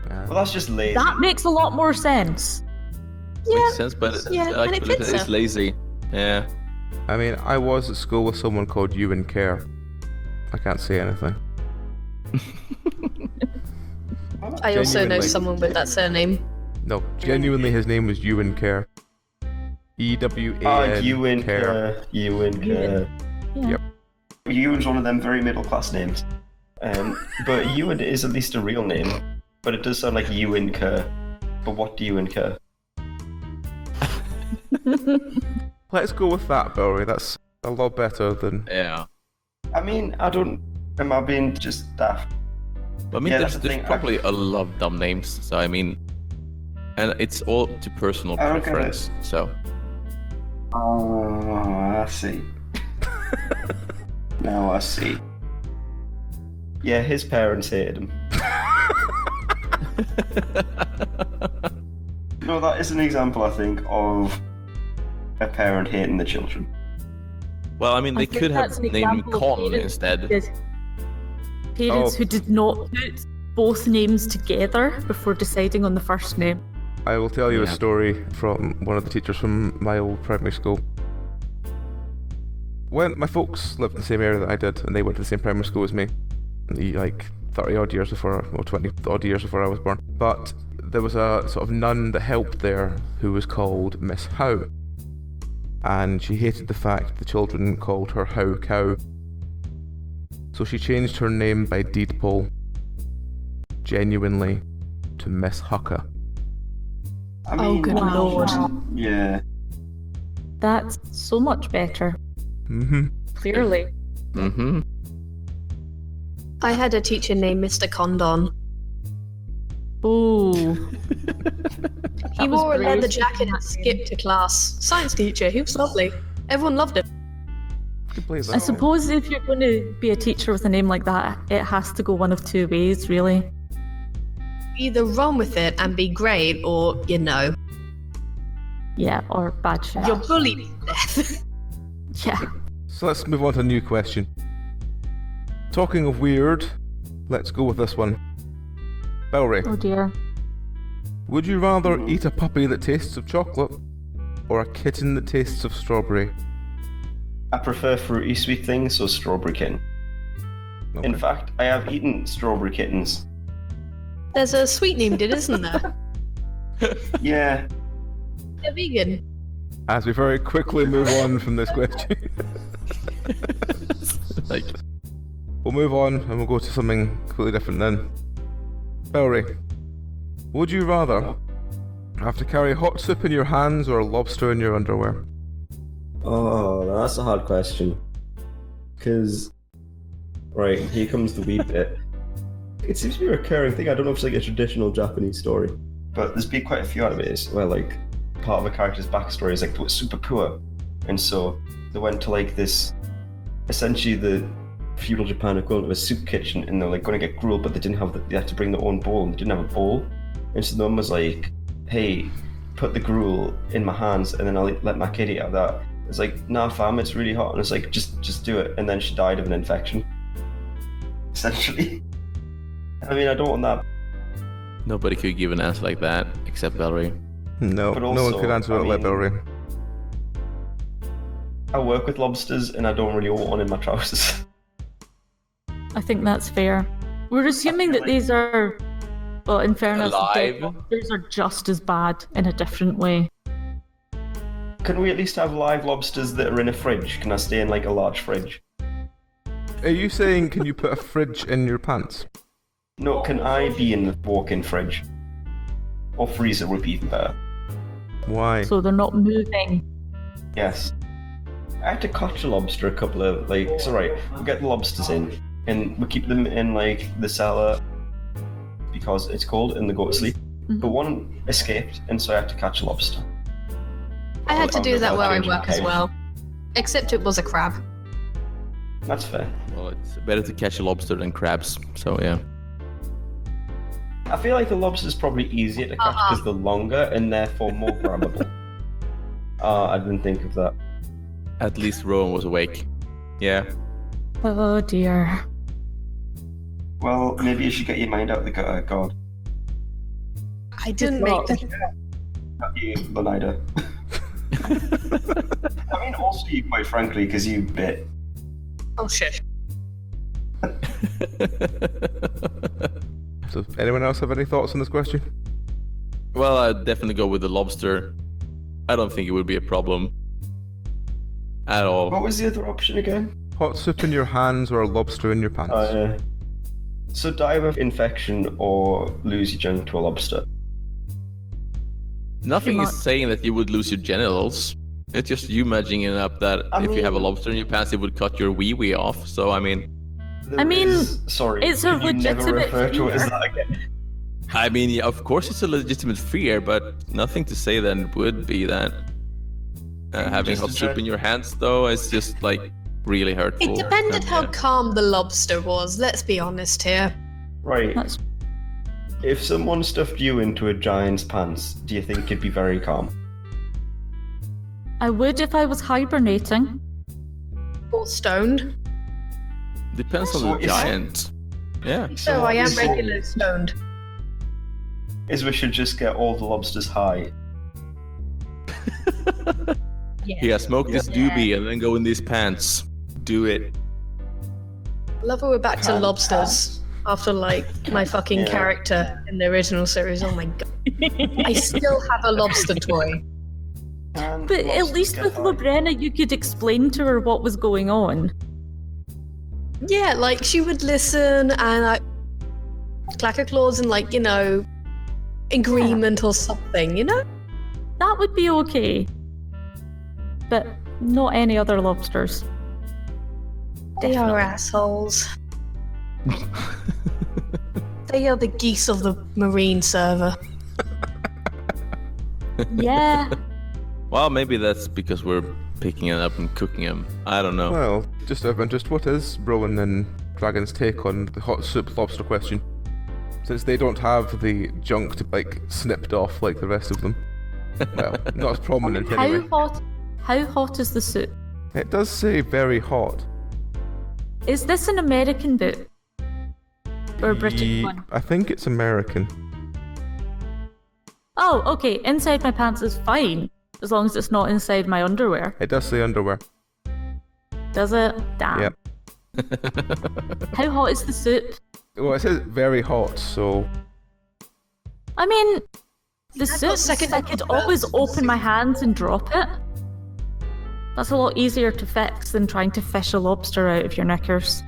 Well, that's just lazy. That makes a lot more sense. Makes sense, but yeah, and it fits it's her. lazy. Yeah. I mean, I was at school with someone called Ewan Kerr. I can't say anything. I also know Genuinely. someone with that surname. No, genuinely, his name was Ewan Kerr. E-W-A-N Ewan Kerr. Kerr. Ewan Kerr. Yeah. Yep. Ewan's one of them very middle class names. But Ewan is at least a real name. But it does sound like Ewan Kerr. But what do you incur? Let's go with that, Belry. That's a lot better than... Yeah. I mean, am I being just daft? I mean, Yeah, that's there's the thing, probably a lot of dumb names. So I mean, and it's all to personal I don't get preference. So Oh, I see. Now I see. Yeah, his parents hated him. No, that is an example, I think, of a parent hating the children. well, I mean, I they think could have that's an named example of Con parents instead. Parents Oh. who did not put both names together before deciding on the first name. I will tell you a Yeah. story from one of the teachers from my old primary school. When my folks lived in the same area that I did, and they went to the same primary school as me, like 30 odd years before, or 20 odd years before I was born. But there was a sort of nun that helped there who was called Miss Howe. And she hated the fact the children called her How Cow. So she changed her name by deed poll, genuinely, to Miss Hucka. I Oh, mean, good lord. Yeah. That's so much better, Mm-hmm. clearly. Mm-hmm. I had a teacher named Mr. Condon. Oh. He was wore a leather brave. jacket and skipped to class. Science teacher, he was lovely. Everyone loved him. Could believe I that. suppose if you're going to be a teacher with a name like that, it has to go one of two ways, really. Either run with it and be great, or, Yeah, or bad shit. you're bullied to death. Yeah. So let's move on to a new question. Talking of weird, let's go with this one. Belry, Oh dear. would you rather eat a puppy that tastes of chocolate or a kitten that tastes of strawberry? I prefer fruity sweet things, so strawberry kitten. Okay. In fact, I have eaten strawberry kittens. There's a sweet named it, isn't there? Yeah. They're vegan. As we very quickly move on from this question, Like, we'll move on and we'll go to something completely different then. Belry, would you rather have to carry hot soup in your hands or a lobster in your underwear? Oh, that's a hard question. Because, right, here comes the wee bit. It seems to be a recurring thing. I don't know if it's like a traditional Japanese story, but there's been quite a few animes where like part of a character's backstory is like they were super poor, and so they went to like this, essentially the feudal Japan equivalent of a soup kitchen, and they're like going to get gruel, but they didn't have they had to bring their own bowl, and they didn't have a bowl, and so the mum was like, "Hey, put the gruel in my hands, and then I'll let my kid eat out of that." It's like, "Nah, fam, it's really hot," and it's like, "Just do it," and then she died of an infection. Essentially. I mean, I don't want that. nobody could give an answer like that except Belry. No, But no one also, could answer I it like mean- Belry. I work with lobsters, and I don't really want one in my trousers. I think that's fair. We're assuming that these are, well, in fairness, dead Alive? lobsters are just as bad in a different way. Can we at least have live lobsters that are in a fridge? Can I stay in like a large fridge? Are you saying can you put a fridge in your pants? No, can I be in the walk-in fridge? Or freezer would be even better. Why? So they're not moving. Yes. I had to catch a lobster a couple of, like, it's alright, we get the lobsters in, and we keep them in, like, the cellar because it's cold and they go to sleep. But one escaped, and so I had to catch a lobster. I had to do that where I Change my work as cage. well. Except it was a crab. That's fair. Well, it's better to catch a lobster than crabs, so yeah. I feel like the lobster's probably easier to catch because they're longer and therefore more grabbable. I didn't think of that. At least Rowan was awake. Yeah. Oh dear. Well, maybe you should get your mind out the gutter, God. I didn't make that. Not you, Lonida. I mean, also you, quite frankly, because you bit. Oh shit. So, anyone else have any thoughts on this question? Well, I'd definitely go with the lobster. I don't think it would be a problem. At all. What was the other option again? Hot soup in your hands or a lobster in your pants? So die of infection or lose your junk to a lobster. Nothing is saying that you would lose your genitals. It's just you imagining it up that if you have a lobster in your pants, it would cut your wee-wee off. So, I mean... Sorry, it's a could you never legitimate refer to it as fear. that again? I mean, yeah, of course it's a legitimate fear, but nothing to say that it would be that. Having Just hot to soup try- in your hands, though, is just, like, really hurtful. It depended how Yeah. calm the lobster was, let's be honest here. Right. That's- If someone stuffed you into a giant's pants, do you think you'd be very calm? I would if I was hibernating. Or stoned. Depends on So the if- giant. Yeah. So what I am we saw regularly stoned. Is we should just get all the lobsters high. Yeah, smoke this doobie and then go in these pants. Do it. Love how we're back to Pan- lobsters after like my fucking Yeah. character in the original series. Oh my god. I still have a lobster toy. And But at lobsters least get with high. Lobrenna, you could explain to her what was going on. Yeah, like she would listen and like clack her claws and like, you know, agreement or something, you know? That would be okay. But not any other lobsters. They are assholes. They are the geese of the marine server. Yeah. Well, maybe that's because we're picking it up and cooking them. I don't know. Well, just out of interest, what is Rowan and Dragon's take on the hot soup lobster question? Since they don't have the junk to like snipped off like the rest of them. Well, not as prominent anyway. How hot is the soup? It does say very hot. Is this an American book? Or a British one? I think it's American. Oh, okay. Inside my pants is fine. As long as it's not inside my underwear. It does say underwear. Does it? Damn. Yep. How hot is the soup? Well, it says very hot, so I mean, the I've got soup, second I could always open my hands and drop it. That's a lot easier to fix than trying to fish a lobster out of your knickers.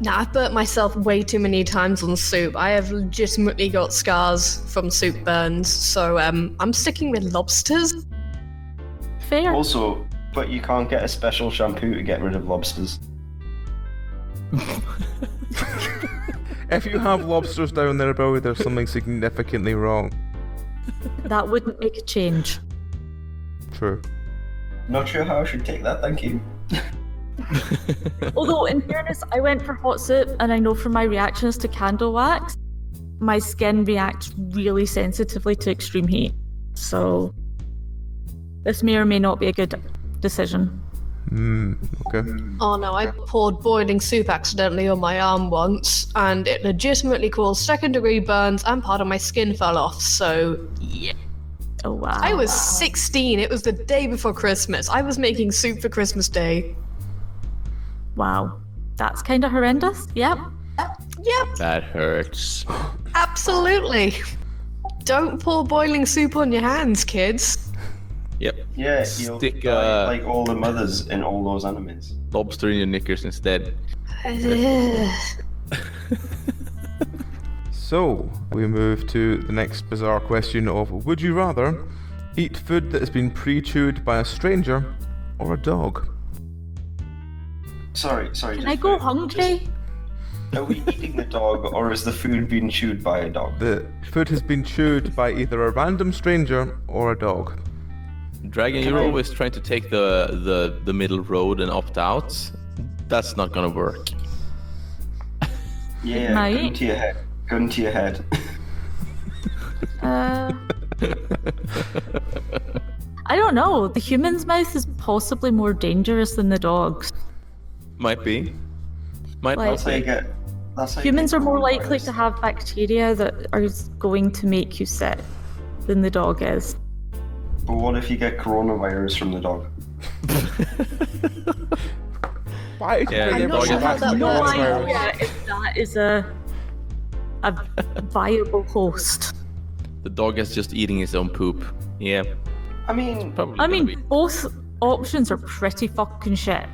Nah, I've burnt myself way too many times on soup. I have legitimately got scars from soup burns, so I'm sticking with lobsters. Fair. Also, but you can't get a special shampoo to get rid of lobsters. if you have lobsters down there, Belry, there's something significantly wrong. That wouldn't make a change. True. Not sure how I should take that, thank you. Although, in fairness, I went for hot soup, and I know from my reactions to candle wax, my skin reacts really sensitively to extreme heat. So, this may or may not be a good decision. Okay. Oh no, I poured boiling soup accidentally on my arm once, and it legitimately caused second-degree burns, and part of my skin fell off, so yeah. Oh, wow. I was 16, it was the day before Christmas. I was making soup for Christmas Day. Wow. That's kind of horrendous. Yep. Yep, That hurts. absolutely. Don't pour boiling soup on your hands, kids. Yep. Yeah, you'll Stick die like all the mothers in all those animes. lobster in your knickers instead. So, we move to the next bizarre question of would you rather eat food that has been pre-chewed by a stranger or a dog? Sorry. Can I go hungry? Are we eating the dog, or is the food being chewed by a dog? The food has been chewed by either a random stranger or a dog. Dragon, you're always trying to take the middle road and opt out. That's not gonna work. Yeah, might. gun to your head. Gun to your head. I don't know. The human's mouth is possibly more dangerous than the dog's. Might be. Like- That's how you get. That's how you Humans get are more likely coronavirus. to have bacteria that are going to make you sick than the dog is. But what if you get coronavirus from the dog? Why? Yeah, I'm not sure how that No works. idea if that is a viable host. The dog is just eating his own poop. Yeah, I mean, probably. I gonna mean, both options are pretty fucking shit.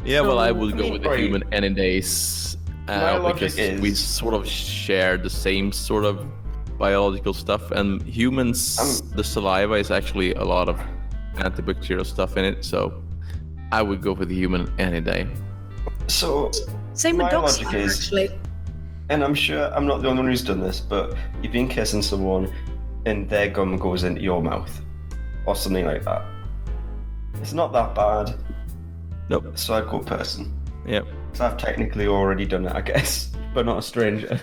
Yeah, well, I So- would go with the Right. human any days My logic because is- we sort of share the same sort of biological stuff, and humans, the saliva is actually a lot of antibacterial stuff in it, so I would go for the human any day. so, Same with My dog logic slime, is- actually. and I'm sure I'm not the only one who's done this, but you've been kissing someone and their gum goes into your mouth or something like that. It's not that bad, Nope. so I'd go person. Yeah. Because I've technically already done it, I guess, but not a stranger.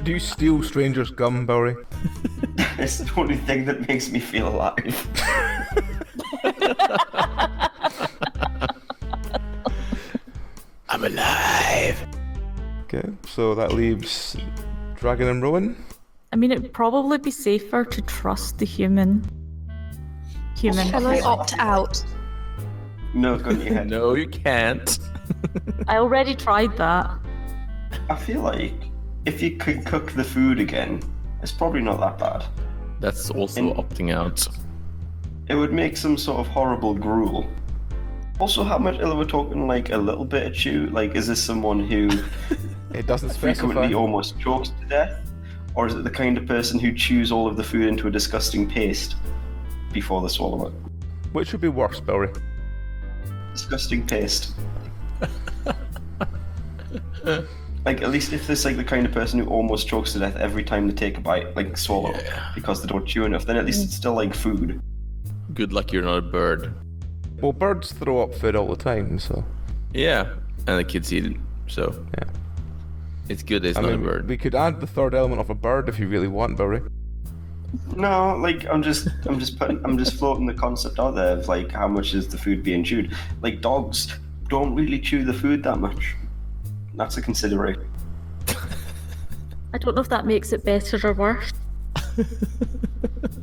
Do you steal strangers' gum, Belry? It's the only thing that makes me feel alive. I'm alive. Okay, so that leaves Dragon and Rowan. I mean, it'd probably be safer to trust the human. Can I opt out? No, gun to your head. No, you can't. I already tried that. I feel like if you could cook the food again, it's probably not that bad. That's also And- opting out. It would make some sort of horrible gruel. Also, how much are we talking? Like a little bit of chew? Like, is this someone who It doesn't specify. frequently almost chokes to death? Or is it the kind of person who chews all of the food into a disgusting paste before they swallow it? Which would be worse, Belry? Disgusting paste. Like, at least if there's like the kind of person who almost chokes to death every time they take a bite, like swallow, because they don't chew enough, then at least it's still like food. Good luck you're not a bird. Well, birds throw up food all the time, so Yeah, and the kids eat it, so yeah. it's good it's I not mean, a bird. we could add the third element of a bird if you really want, Belry. No, like I'm just floating the concept out there of like how much is the food being chewed. Like dogs don't really chew the food that much. That's a consideration. I don't know if that makes it better or worse.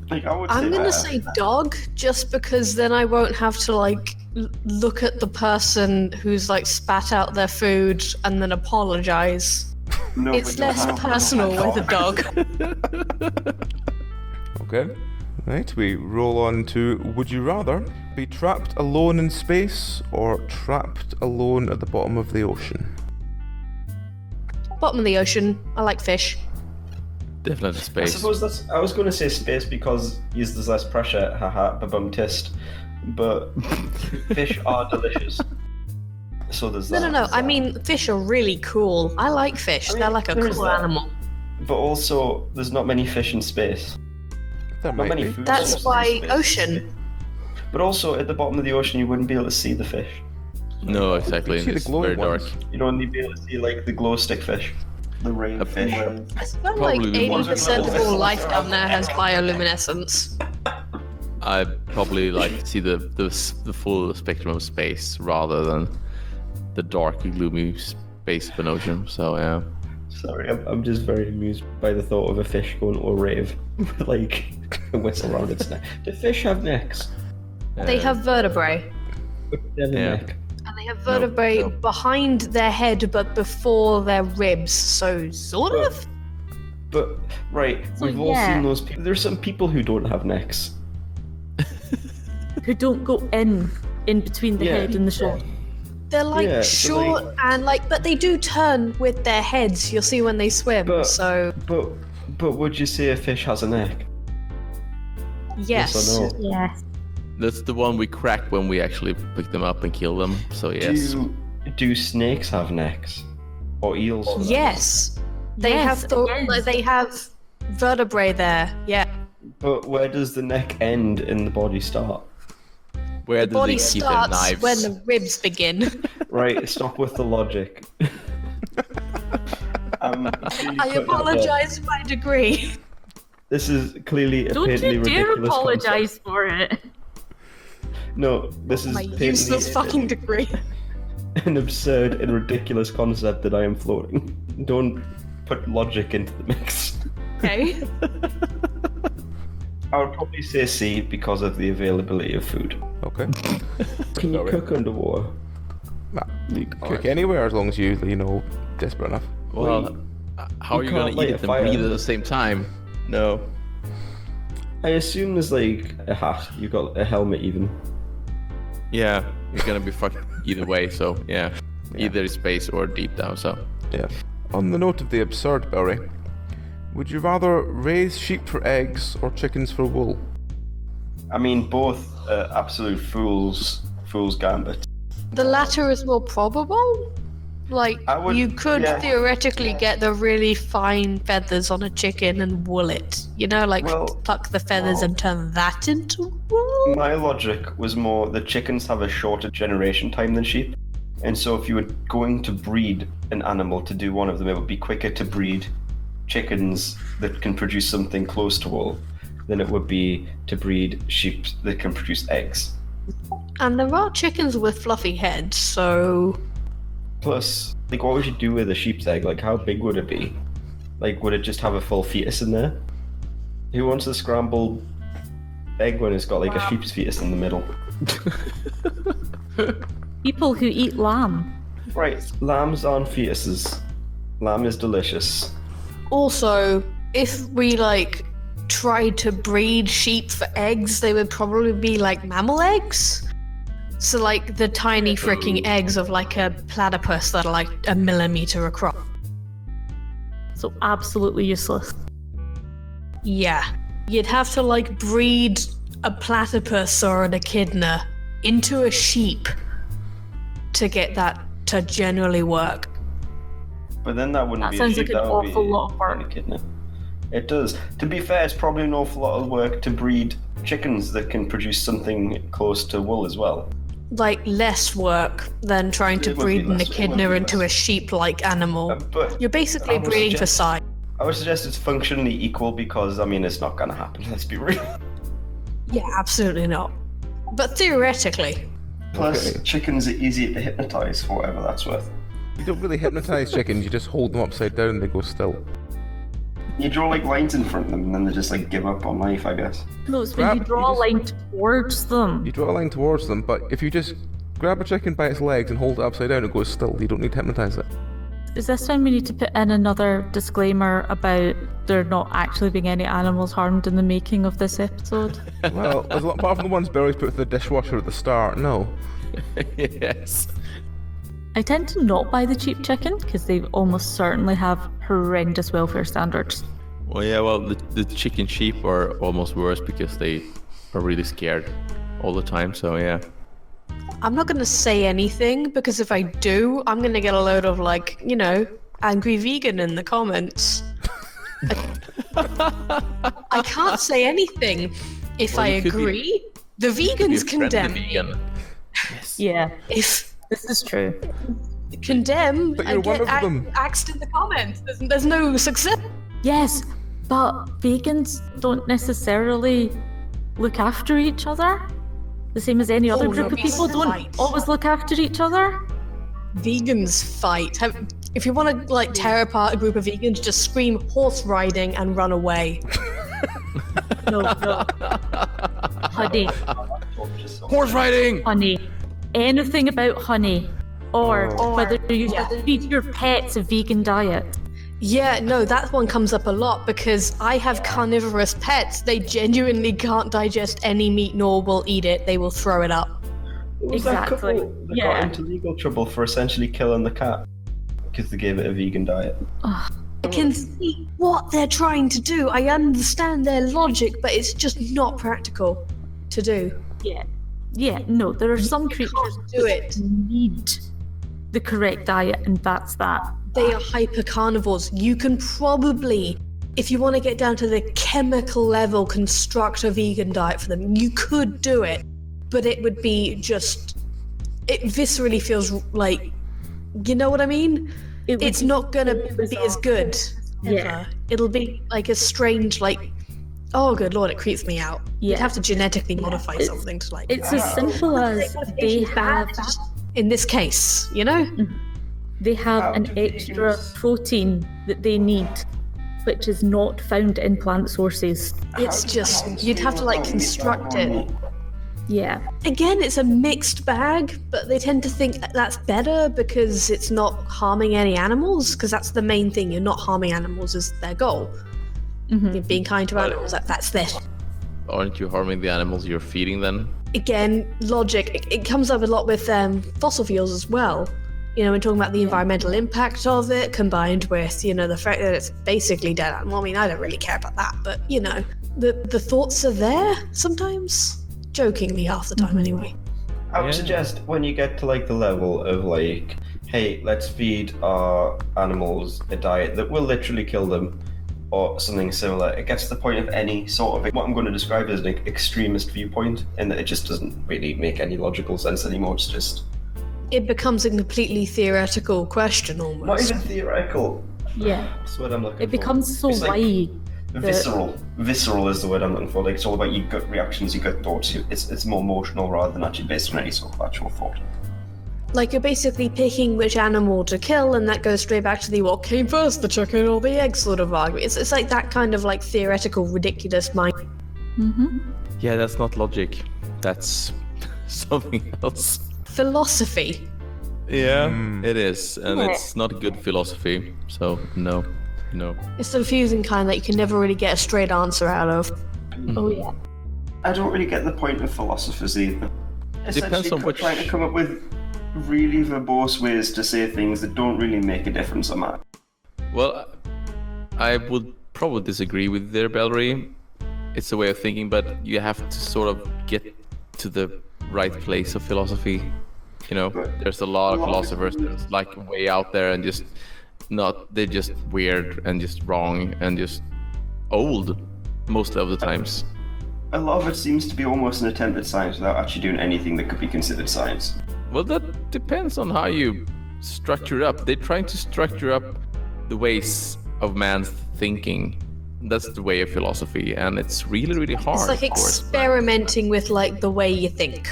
Like I would say I'm gonna better. say dog, just because then I won't have to like look at the person who's like spat out their food and then apologize. No, It's but less don't have- personal don't with a have dog. Okay. Right, we roll on to would you rather be trapped alone in space or trapped alone at the bottom of the ocean? Bottom of the ocean. I like fish. Definitely I space. suppose that's. I was going to say space because there's less pressure. Haha, babum tist. But fish are delicious. So there's No, that. no, no. I mean, fish are really cool. I like fish. I mean, They're like a there is cool that. animal. But also, there's not many fish in space. There Not might many be. food That's sources why in space. ocean. But also, at the bottom of the ocean, you wouldn't be able to see the fish. No, exactly. You see the It's glowing very dark. ones. You'd only be able to see like the glow stick fish, the rain fish. I feel like Probably the ones 80% with of all little- life down there has bioluminescence. I probably like to see the full spectrum of space rather than the dark, gloomy space of an ocean. So yeah. Sorry, I'm just very amused by the thought of a fish going to a rave with like a whistle around its neck. Do fish have necks? They have vertebrae. They have a Yeah. neck. And they have vertebrae no. behind their head but before their ribs. So, sort of? But right, So, we've all yeah. seen those people. There's some people who don't have necks. Who don't go in between the Yeah. head and the shoulder. They're like Yeah, so, short like- and like, but they do turn with their heads. You'll see when they swim. But- So, But would you say a fish has a neck? yes. or no? Yes. That's the one we crack when we actually pick them up and kill them. So yes. Do snakes have necks? Or eels? for that Yes. They Yes, have yes. they have vertebrae there. Yeah. But where does the neck end and the body start? Where The do body they keep their starts knives? when the ribs begin. Right, stop with the logic. I apologize for my degree. This is clearly a Don't patently you dare ridiculous apologize for it. concept. No, this is My patently useless fucking degree. an absurd and ridiculous concept that I am floating. Don't put logic into the mix. Okay. I would probably say C because of the availability of food. Okay. Can you Sorry. cook underwater? Nah, you can cook anywhere as long as you know, desperate enough. Well, how are you you gonna can't light eat a it and fire. breathe at the same time? No. I assume there's like a hat. You've got a helmet even. Yeah, you're gonna be fucked either way. So yeah, either space or deep down. So Yeah. On the note of the absurd, Belry, would you rather raise sheep for eggs or chickens for wool? I mean, both absolute fool's gambit. The latter is more probable. Like, I would- you could yeah. theoretically get the really fine feathers on a chicken and wool it. You know, like Well, pluck the feathers well. and turn that into wool. My logic was more that chickens have a shorter generation time than sheep. And so if you were going to breed an animal to do one of them, it would be quicker to breed chickens that can produce something close to wool than it would be to breed sheep that can produce eggs. And there are chickens with fluffy heads, so Plus, like, what would you do with a sheep's egg? Like, how big would it be? Like, would it just have a full fetus in there? Who wants a scrambled egg when it's got, like, a sheep's fetus in the middle? People who eat lamb. Right, lambs aren't fetuses. Lamb is delicious. also, if we like tried to breed sheep for eggs, they would probably be like mammal eggs. So like the tiny freaking eggs of like a platypus that are like a millimeter across. So absolutely useless. Yeah. You'd have to like breed a platypus or an echidna into a sheep to get that to generally work. But then that wouldn't That be sounds a sheep, like an that would awful be lot of work. an echidna. It does. To be fair, it's probably an awful lot of work to breed chickens that can produce something close to wool as well. Like less work than trying to It would breed be an less- it would echidna be into a less. sheep-like animal. But You're basically I would breeding for suggest- size. I would suggest it's functionally equal because, I mean, it's not going to happen, let's be real. Yeah, absolutely not. But theoretically, Plus, Okay. chickens are easier to hypnotise for whatever that's worth. You don't really hypnotize chickens, you just hold them upside down and they go still. You draw, like, lines in front of them and then they just, like, give up on life, I guess. No, it's when Grab- you draw a you line towards them. You draw a line towards them, but if you just grab a chicken by its legs and hold it upside down, it goes still. You don't need to hypnotize it. Is this when we need to put in another disclaimer about there not actually being any animals harmed in the making of this episode? Well, there's a lot, apart from the ones Barry's put through the dishwasher at the start, no. yes. I tend to not buy the cheap chicken because they almost certainly have horrendous welfare standards. Well, yeah. Well, the chicken sheep are almost worse because they are really scared all the time. So yeah. I'm not going to say anything because if I do, I'm going to get a load of like, you know, angry vegan in the comments. I can't say anything. If Well, I you could be- agree, the Be a vegans friendly condemn me. vegan. Yeah, If this is true. condemn, But I you're get one of them. axed in the comments. There's no success. Yes, but vegans don't necessarily look after each other. The same as any other Oh, group no, of people don't right. always look after each other. Vegans fight. If you want to like tear apart a group of vegans, just scream horse riding and run away. No, no. Honey, Horse riding. honey. Anything about honey. Or whether you feed your pets a vegan diet. Yeah, no, that one comes up a lot because I have carnivorous pets. They genuinely can't digest any meat nor will eat it. They will throw it up. Was that Exactly, couple that yeah. got into legal trouble for essentially killing the cat because they gave it a vegan diet? I can see what they're trying to do. I understand their logic, but it's just not practical to do. Yeah. Yeah, no, there are some creatures can't do it. that need the correct diet, and that's that. They are hyper carnivores. You can probably if you want to get down to the chemical level, construct a vegan diet for them, you could do it, but it would be just, it viscerally feels like, you know what I mean? It's not gonna be as good. Yeah. It'll be like a strange, like, oh good lord, it creeps me out. Yeah. You'd have to genetically modify something to like. It's as simple as they have In this case, you know? they have an extra protein that they need, which is not found in plant sources. It's just, you'd have to like construct it. Yeah. Again, it's a mixed bag, but they tend to think that's better because it's not harming any animals, because that's the main thing. You're not harming animals is their goal. You're being kind to animals, that's their... Aren't you harming the animals you're feeding then? Again, logic, it comes up a lot with fossil fuels as well. You know, we're talking about the environmental impact of it, combined with, you know, the fact that it's basically dead animal. I mean, I don't really care about that, but, you know, the thoughts are there sometimes. Jokingly half the time anyway. I would suggest when you get to like the level of like, hey, let's feed our animals a diet that will literally kill them, or something similar, it gets to the point of any sort of what I'm going to describe as an extremist viewpoint, in that it just doesn't really make any logical sense anymore. It's just... It becomes a completely theoretical question almost. Not even theoretical. Yeah. That's what I'm looking for. It becomes so It's like wide. visceral. Visceral is the word I'm looking for. Like, it's all about your gut reactions, your gut thoughts. It's more emotional rather than actually based on any sort of actual thought. Like, you're basically picking which animal to kill, and that goes straight back to the what came first, the chicken or the egg sort of argument. It's like that kind of like theoretical, ridiculous mind. Yeah, that's not logic. That's something else. Philosophy. Yeah, it is. And it's not good philosophy. So, no. It's the confusing kind that you can never really get a straight answer out of. Oh yeah. I don't really get the point of philosophers either. Depends on which... Trying to come up with really verbose ways to say things that don't really make a difference on that. Well, I would probably disagree with their Belry. It's a way of thinking, but you have to sort of get to the right place of philosophy. You know, there's a lot of philosophers that's like way out there and just they're just weird and just wrong and just old most of the times. A lot of it seems to be almost an attempt at science without actually doing anything that could be considered science. Well, that depends on how you structure it up. They're trying to structure up the ways of man's thinking. That's the way of philosophy, and it's really, really hard. It's like of course, experimenting with like the way you think.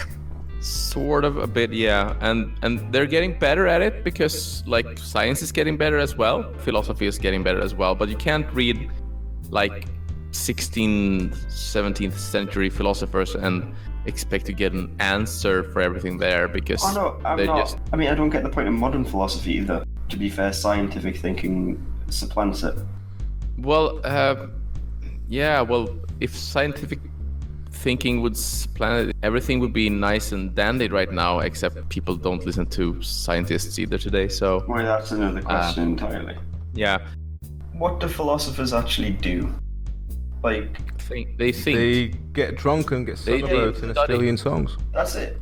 Sort of a bit, yeah. And they're getting better at it because like science is getting better as well. Philosophy is getting better as well. But you can't read like 16th, 17th century philosophers and expect to get an answer for everything there because I don't get the point of modern philosophy either. To be fair, scientific thinking supplants it. Well, yeah, well, if scientific thinking would supplant it, everything would be nice and dandy right now, except people don't listen to scientists either today, so... Well, that's another question entirely. Yeah. What do philosophers actually do? Like... They think. They get drunk and get sung about in a billion songs. That's it.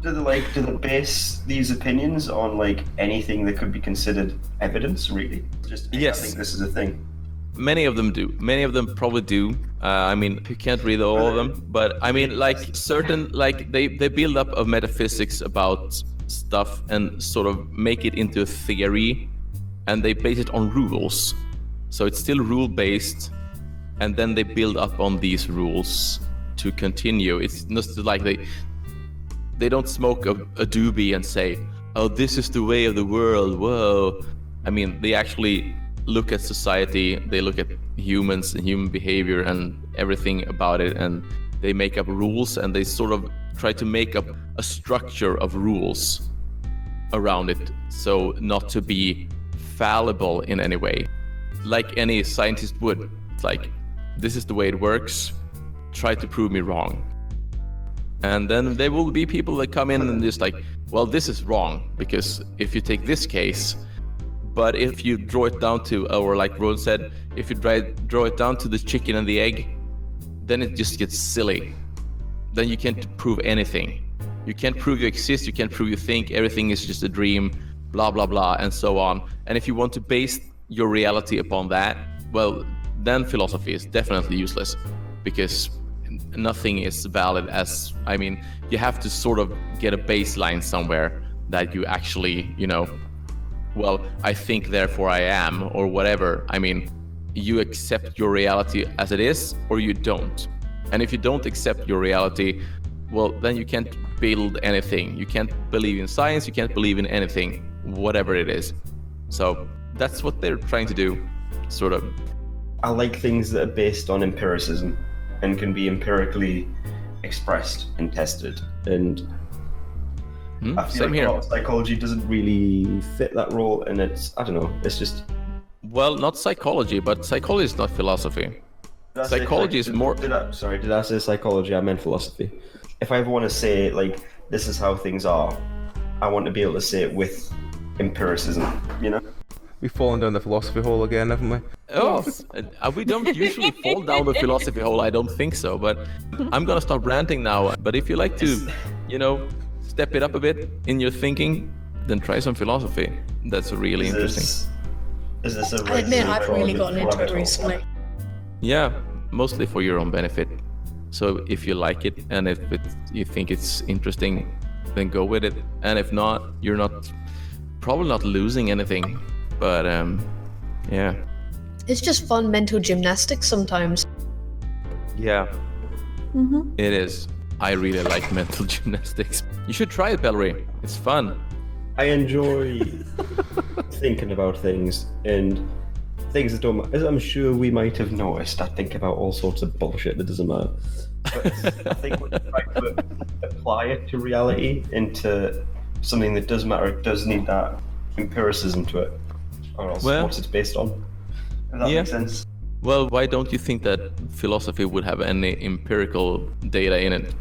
Do they base these opinions on like anything that could be considered evidence, really? Just Yes. I think this is a thing. Many of them do. Many of them probably do. I mean, you can't read all of them, but I mean, like certain, like they build up a metaphysics about stuff and sort of make it into a theory, and they base it on rules. So it's still rule based, and then they build up on these rules to continue. It's not like they don't smoke a doobie and say, "Oh, this is the way of the world." Whoa. I mean, they actually look at society, they look at humans and human behavior and everything about it, and they make up rules, and they sort of try to make up a structure of rules around it, so not to be fallible in any way, like any scientist would. It's like, this is the way it works, try to prove me wrong. And then there will be people that come in and just like, well, this is wrong, because if you take this case, but if you draw it down to, or like Ron said, if you draw it down to the chicken and the egg, then it just gets silly. Then you can't prove anything. You can't prove you exist, you can't prove you think, everything is just a dream, blah, blah, blah, and so on. And if you want to base your reality upon that, well, then philosophy is definitely useless, because nothing is valid as, I mean, you have to sort of get a baseline somewhere that you actually, well, I think therefore I am, or whatever. I mean, you accept your reality as it is, or you don't. And if you don't accept your reality, well, then you can't build anything. You can't believe in science, you can't believe in anything, whatever it is. So that's what they're trying to do, sort of. I like things that are based on empiricism and can be empirically expressed and tested. And I feel Same like here. a lot of psychology doesn't really fit that role, and it's, I don't know, it's just... Well, not psychology, but psychology is not philosophy. Psychology is more... Did I say psychology? I meant philosophy. If I ever want to say, like, this is how things are, I want to be able to say it with empiricism, We've fallen down the philosophy hole again, haven't we? Oh, we don't usually fall down the philosophy hole, I don't think so, but I'm gonna start ranting now. But if you like to, step it up a bit in your thinking, then try some philosophy. That's really interesting. Is this a I admit I've really gotten into it recently. Yeah, mostly for your own benefit. So if you like it, and if you think it's interesting, then go with it. And if not, you're probably not losing anything. But yeah. It's just fun mental gymnastics sometimes. Yeah. It is. I really like mental gymnastics. You should try it, Belry. It's fun. I enjoy thinking about things, and things that don't, as I'm sure we might have noticed, I think about all sorts of bullshit that doesn't matter. But I think when you try to apply it to reality, into something that does matter, it does need that empiricism to it, or else what it's based on. If that makes sense. Well, why don't you think that philosophy would have any empirical data in it?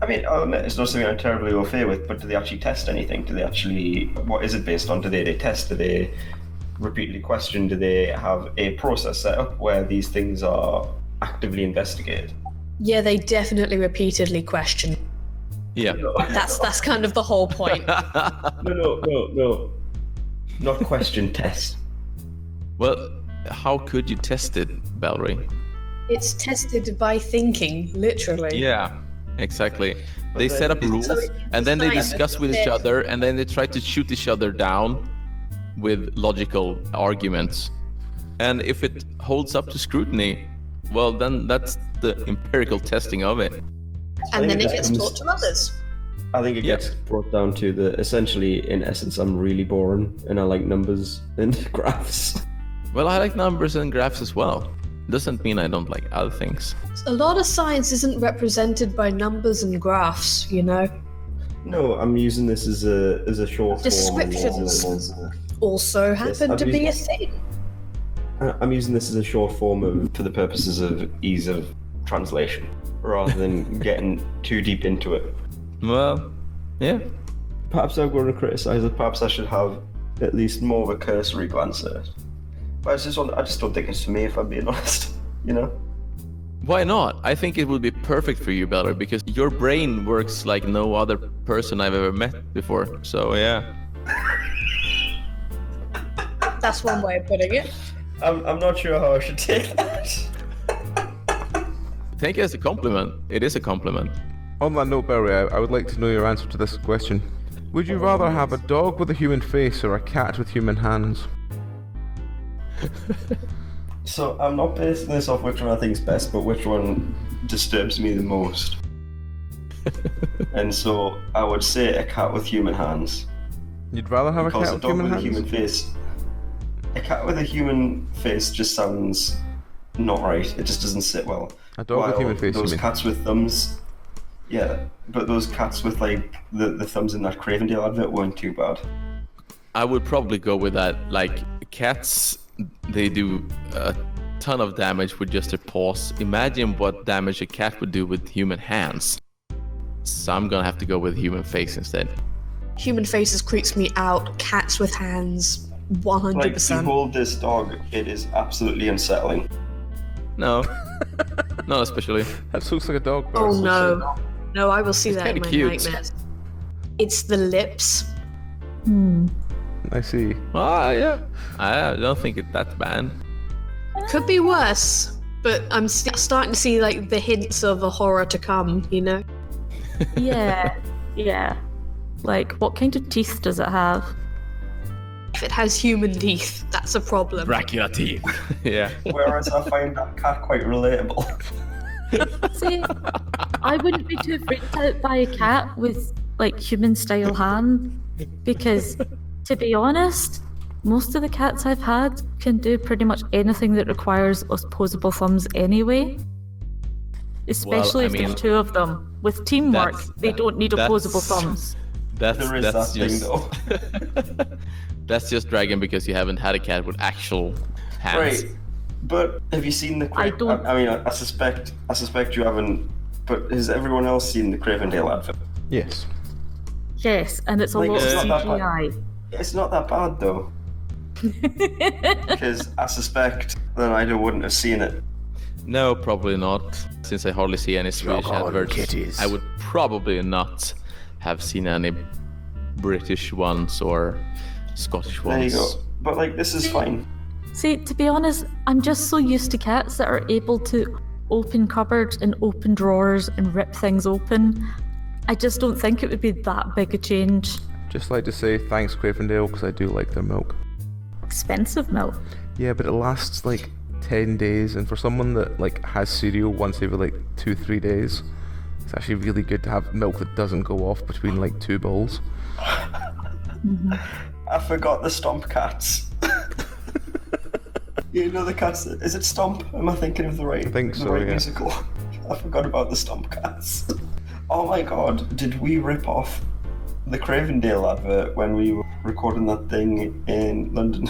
I mean, I'll admit it's not something I'm terribly au fait with, but do they actually test anything? What is it based on? Do they test? Do they repeatedly question? Do they have a process set up where these things are actively investigated? Yeah, they definitely repeatedly question. Yeah. That's kind of the whole point. No. Not question, test. Well, how could you test it, Belry? It's tested by thinking, literally. Yeah, exactly. They set up rules, and then they discuss with each other, and then they try to shoot each other down with logical arguments. And if it holds up to scrutiny, well, then that's the empirical testing of it. And then it gets taught to others. I think it gets brought down to essentially, in essence, I'm really boring, and I like numbers and graphs. Well, I like numbers and graphs as well. Doesn't mean I don't like other things. A lot of science isn't represented by numbers and graphs, No, I'm using this as a short Descriptions form. also happen to be a thing. I'm using this as a short form for the purposes of ease of translation, rather than getting too deep into it. Well, yeah. Perhaps I'm going to criticize it. Perhaps I should have at least more of a cursory glance at it. But I just don't think it's for me, if I'm being honest. Why not? I think it would be perfect for you, Belry, because your brain works like no other person I've ever met before. So yeah. That's one way of putting it. I'm not sure how I should take that. Take it as a compliment. It is a compliment. On that note, Belry, I would like to know your answer to this question. Would you rather have a dog with a human face or a cat with human hands? So I'm not basing this off which one I think is best, but which one disturbs me the most. And so I would say a cat with human hands. You'd rather have a cat with human hands? Human face. A cat with a human face just sounds not right. It just doesn't sit well. A dog with human face, those you mean? cats with thumbs. Yeah, but those cats with like the thumbs in that Cravendale advert weren't too bad. I would probably go with that. Like, cats, they do a ton of damage with just their paws. Imagine what damage a cat would do with human hands. So I'm gonna have to go with human face instead. Human faces creeps me out. Cats with hands, 100%. Like, to hold this dog, it is absolutely unsettling. No, not especially. That looks like a dog. Oh no. No, I will see It's that in kinda my cute. nightmares. It's the lips. I see. Ah, yeah. I don't think it's that bad. Could be worse, but I'm starting to see like the hints of a horror to come, you know? Yeah. Like, what kind of teeth does it have? If it has human teeth, that's a problem. Dracula teeth. Yeah. Whereas I find that cat quite relatable. See, I wouldn't be too freaked out by a cat with, like, human-style hand, because, to be honest, most of the cats I've had can do pretty much anything that requires opposable thumbs anyway. Especially if there's two of them. With teamwork, they don't need opposable thumbs. There is that thing, though. That's just dragging because you haven't had a cat with actual hands. Right, but have you seen the? I don't. I mean, I suspect you haven't. But has everyone else seen the Cravendale advert? Yes. Yes, and it's a Like, lot of it's not that bad. CGI. It's not that bad though, because I suspect that I wouldn't have seen it. No, probably not. Since I hardly see any Swedish adverts, kitties. I would probably not have seen any British ones or Scottish There you ones. go. But like, this is fine. See, to be honest, I'm just so used to cats that are able to open cupboards and open drawers and rip things open. I just don't think it would be that big a change. Just like to say thanks, Cravendale, because I do like their milk. Expensive milk. Yeah, but it lasts like 10 days, and for someone that like has cereal once every like 2-3 days, it's actually really good to have milk that doesn't go off between like 2 bowls. I forgot the Stomp cats. You know the cats. Is it Stomp? Am I thinking of the right? I think the so, right yeah. musical. I forgot about the Stomp cats. Oh my god! Did we rip off the Cravendale advert when we were recording that thing in London?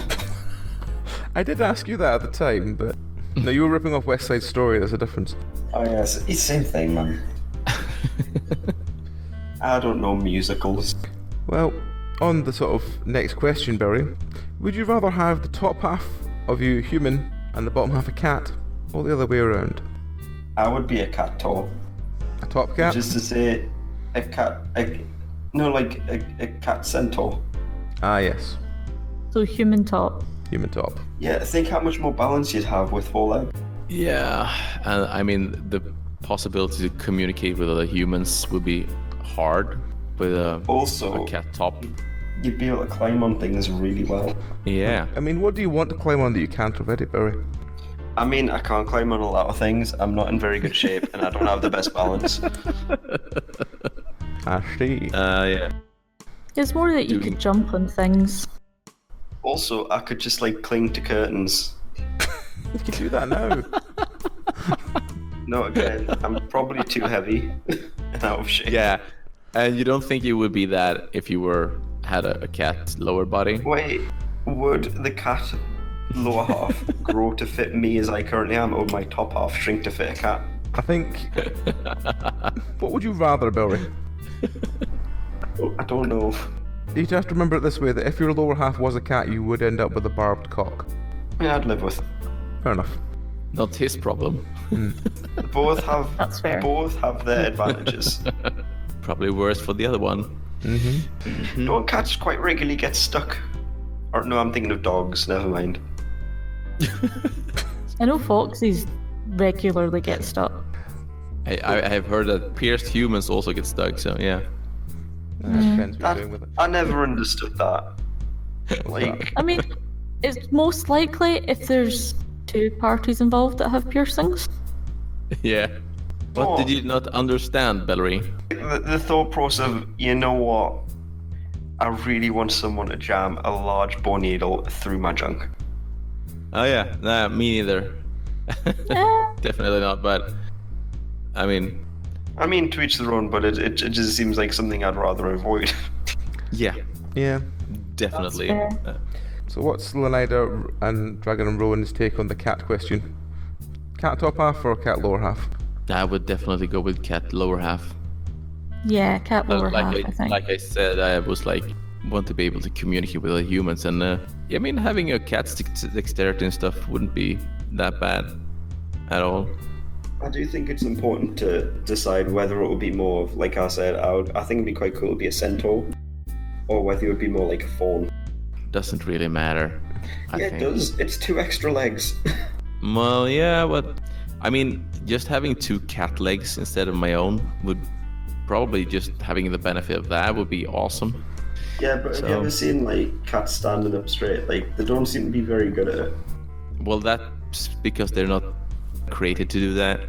I did ask you that at the time, but no, you were ripping off West Side Story. There's a difference. Oh yes, it's the same thing, man. I don't know musicals. Well, on the sort of next question, Belry, would you rather have the top half of you human and the bottom half a cat, or the other way around? I would be a cat tall. A top cat? Just to say, a cat. A cat centaur. Ah, yes. So human top. Human top. Yeah, think how much more balance you'd have with 4 legs. Yeah, and I mean the possibility to communicate with other humans would be hard with a Also, cat top. you'd be able to climb on things really well. Yeah. I mean, what do you want to climb on that you can't already, Belry? I mean, I can't climb on a lot of things. I'm not in very good shape, and I don't have the best balance. I see. Yeah. It's more that you could jump on things. Also, I could just like cling to curtains. You can do that now. No, again, I'm probably too heavy and out of shape. Yeah, and you don't think you would be that if you had a cat lower body? Wait, would the cat lower half grow to fit me as I currently am, or would my top half shrink to fit a cat? I think... What would you rather, Belry? I don't know. You'd have to remember it this way, that if your lower half was a cat, you would end up with a barbed cock. Yeah, I'd live with it. Fair enough. Not his problem. Both have That's fair. Both have their advantages. Probably worse for the other one. Don't cats quite regularly get stuck? Or no, I'm thinking of dogs. Never mind. I know foxes regularly get stuck. I have heard that pierced humans also get stuck, so yeah. Depends what you're doing with it. I never understood that. Like, I mean, it's most likely if there's 2 parties involved that have piercings. Yeah. What did you not understand, Belry? the thought process of, you know what? I really want someone to jam a large bone needle through my junk. Oh yeah, nah, me neither. Definitely not, but I mean, to each their own, but it just seems like something I'd rather avoid. yeah, Yeah. definitely. That's fair. So what's Lenida and Dragon and Rowan's take on the cat question? Cat top half or cat lower half? I would definitely go with cat lower half. Yeah, cat lower half, I think. Like I said, I was like want to be able to communicate with other humans, and yeah, I mean having a cat's dexterity and stuff wouldn't be that bad at all. I do think it's important to decide whether it would be more, like I said, I think it'd be quite cool to be a centaur, or whether it would be more like a fawn. Doesn't really matter. I Yeah, think. it does. It's 2 extra legs. Well, yeah, but I mean, just having 2 cat legs instead of my own would probably just having the benefit of that would be awesome. Yeah, but have you ever seen like cats standing up straight? Like they don't seem to be very good at it. Well, that's because they're not created to do that.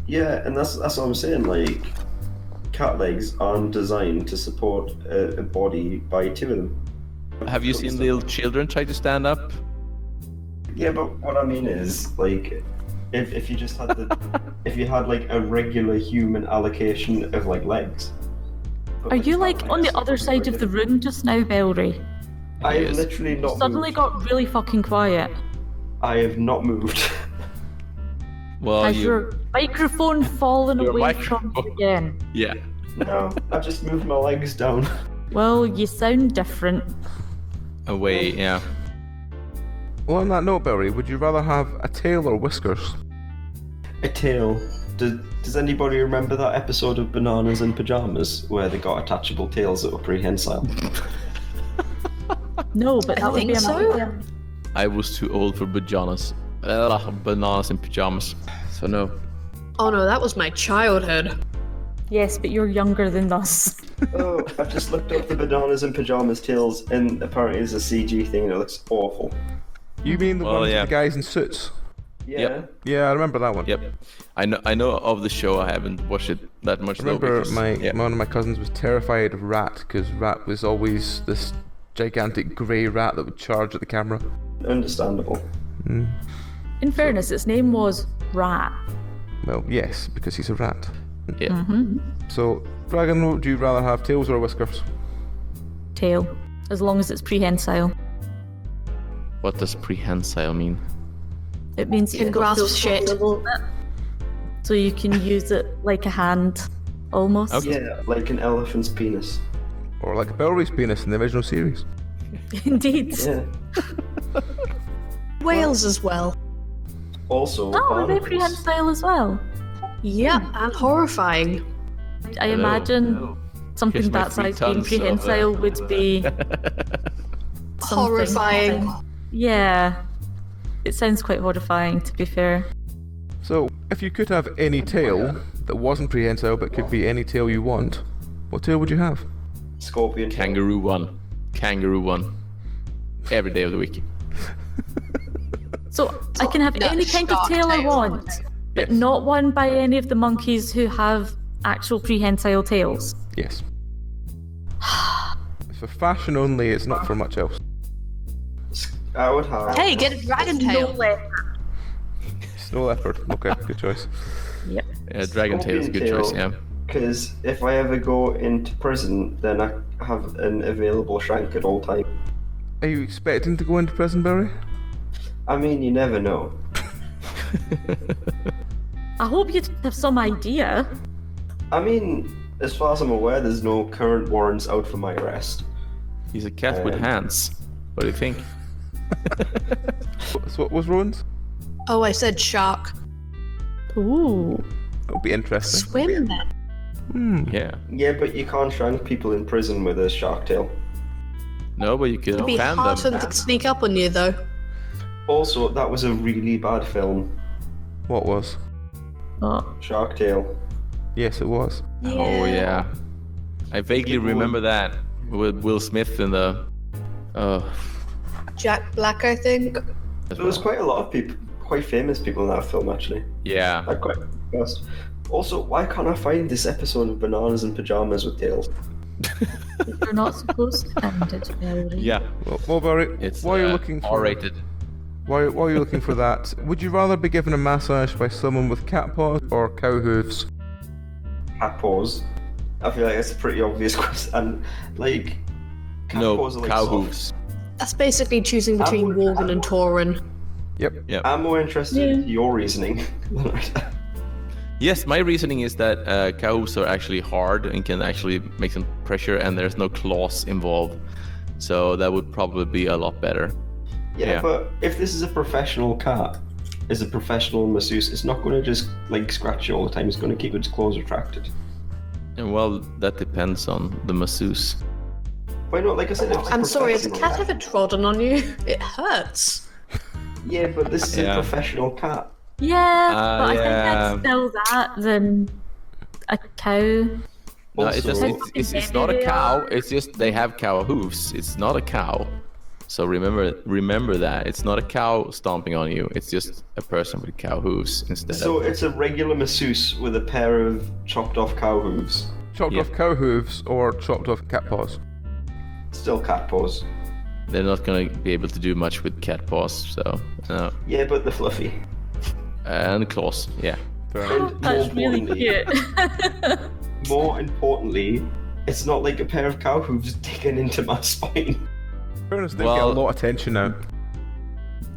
Yeah, and that's what I'm saying. Like cat legs aren't designed to support a body by 2 of them. Have you seen little children try to stand up? Yeah, but what I mean is, like, if you just had if you had like a regular human allocation of like legs. But, Are you like on the other side of the room just now, Belry? I Yes. have literally not Suddenly moved. got really fucking quiet. I have not moved. Well, Has your microphone fallen Your away from microphone. you again? yeah. No, I just moved my legs down. Well, you sound different. Away, yeah. Well, on that note, Belry, would you rather have a tail or whiskers? A tail. Does anybody remember that episode of Bananas in Pajamas where they got attachable tails that were prehensile? No, but that would be think so. amazing. I was too old for bananas. Bananas in pajamas. So no. Oh no, that was my childhood. Yes, but you're younger than us. Oh, I've just looked up the Bananas in Pajamas tails, and apparently it's a CG thing and it looks awful. You mean the Well, ones yeah. with the guys in suits? Yeah. Yep. Yeah, I remember that one. Yep. I know of the show. I haven't watched it that much. I remember though, one of my cousins was terrified of Rat because Rat was always this gigantic grey rat that would charge at the camera. Understandable. In fairness, its name was Rat. Well, yes, because he's a rat. Yeah. So, Dragon, would you rather have tails or whiskers? Tail, as long as it's prehensile. What does prehensile mean? It means You can you've got grasp full shit. control of it, so you can use it like a hand, almost. Okay. Yeah, like an elephant's penis. Or like Belry's penis in the original series? Indeed. Yeah. Whales as well. Also, Oh, are they barnacles. prehensile as well? Yeah, and horrifying. I Hello. imagine something Here's my that 3 size being tons of, prehensile would be something- Horrifying. Yeah. It sounds quite horrifying, to be fair. So, if you could have any tail that wasn't prehensile but could be any tail you want, what tail would you have? Scorpion. tail. Kangaroo one. Kangaroo one. Every day of the week. So I can have No, any kind of shark tail I tail. want, but Yes. not one by any of the monkeys who have actual prehensile tails. Yes. It's for fashion only, it's not for much else. I would have. Hey, get a dragon No tail. leopard. Snow leopard. Okay, good choice. Yep. Yeah, dragon tail is a good Scorpion choice. tail. Yeah. Because if I ever go into prison, then I have an available shank at all times. Are you expecting to go into prison, Barry? I mean, you never know. I hope you'd have some idea. I mean, as far as I'm aware, there's no current warrants out for my arrest. He's a cat with hands. What do you think? So what was Rowan's? Oh, I said shark. Ooh. That'll be interesting. Swim then. Yeah. Yeah, but you can't shank people in prison with a shark tail. No, but you could It'd be fan hard for them. them to sneak up on you, though. Also, that was a really bad film. What was? Oh. Shark Tale. Yes, it was. Oh yeah. I vaguely remember that with Will Smith in the. Jack Black, I think. There was quite a lot of people, quite famous people in that film, actually. Yeah. I'm quite impressed. Also, why can't I find this episode of Bananas in Pajamas with tails? You're not supposed to find it, Belry. Yeah. Well, Barry, It's while you're looking for R-rated. while you're looking for that, would you rather be given a massage by someone with cat paws or cow hooves? Cat paws. I feel like that's a pretty obvious question. And, like, cat No, paws are like cow soft. hooves. That's basically choosing between Worgen and Torin. Yep. Yeah. I'm more interested in your reasoning. Yes, my reasoning is that cow hooves are actually hard and can actually make some pressure, and there's no claws involved. So that would probably be a lot better. Yeah, but if this is a professional cat, is a professional masseuse, it's not going to just like scratch you all the time. It's going to keep its claws retracted. And well, that depends on the masseuse. Why not? Like I said, if it's a I'm sorry, has a professional cat ever trodden on you? It hurts. Yeah, but this is a Yeah. professional cat. Yeah, but yeah. I think that's still that than a cow. No, it's just Also- it's not a cow. It's just they have cow hooves. It's not a cow. So remember that it's not a cow stomping on you. It's just a person with cow hooves instead So of. it's a regular masseuse with a pair of chopped off cow hooves. Chopped Yeah. off cow hooves or chopped off cat paws. Still cat paws. They're not gonna be able to do much with cat paws. So no. Yeah, but they're fluffy. And claws. Yeah. Fair enough. And That's really cute. more importantly, it's not like a pair of cow hooves digging into my spine. Fairness, they Well- get a lot of attention now.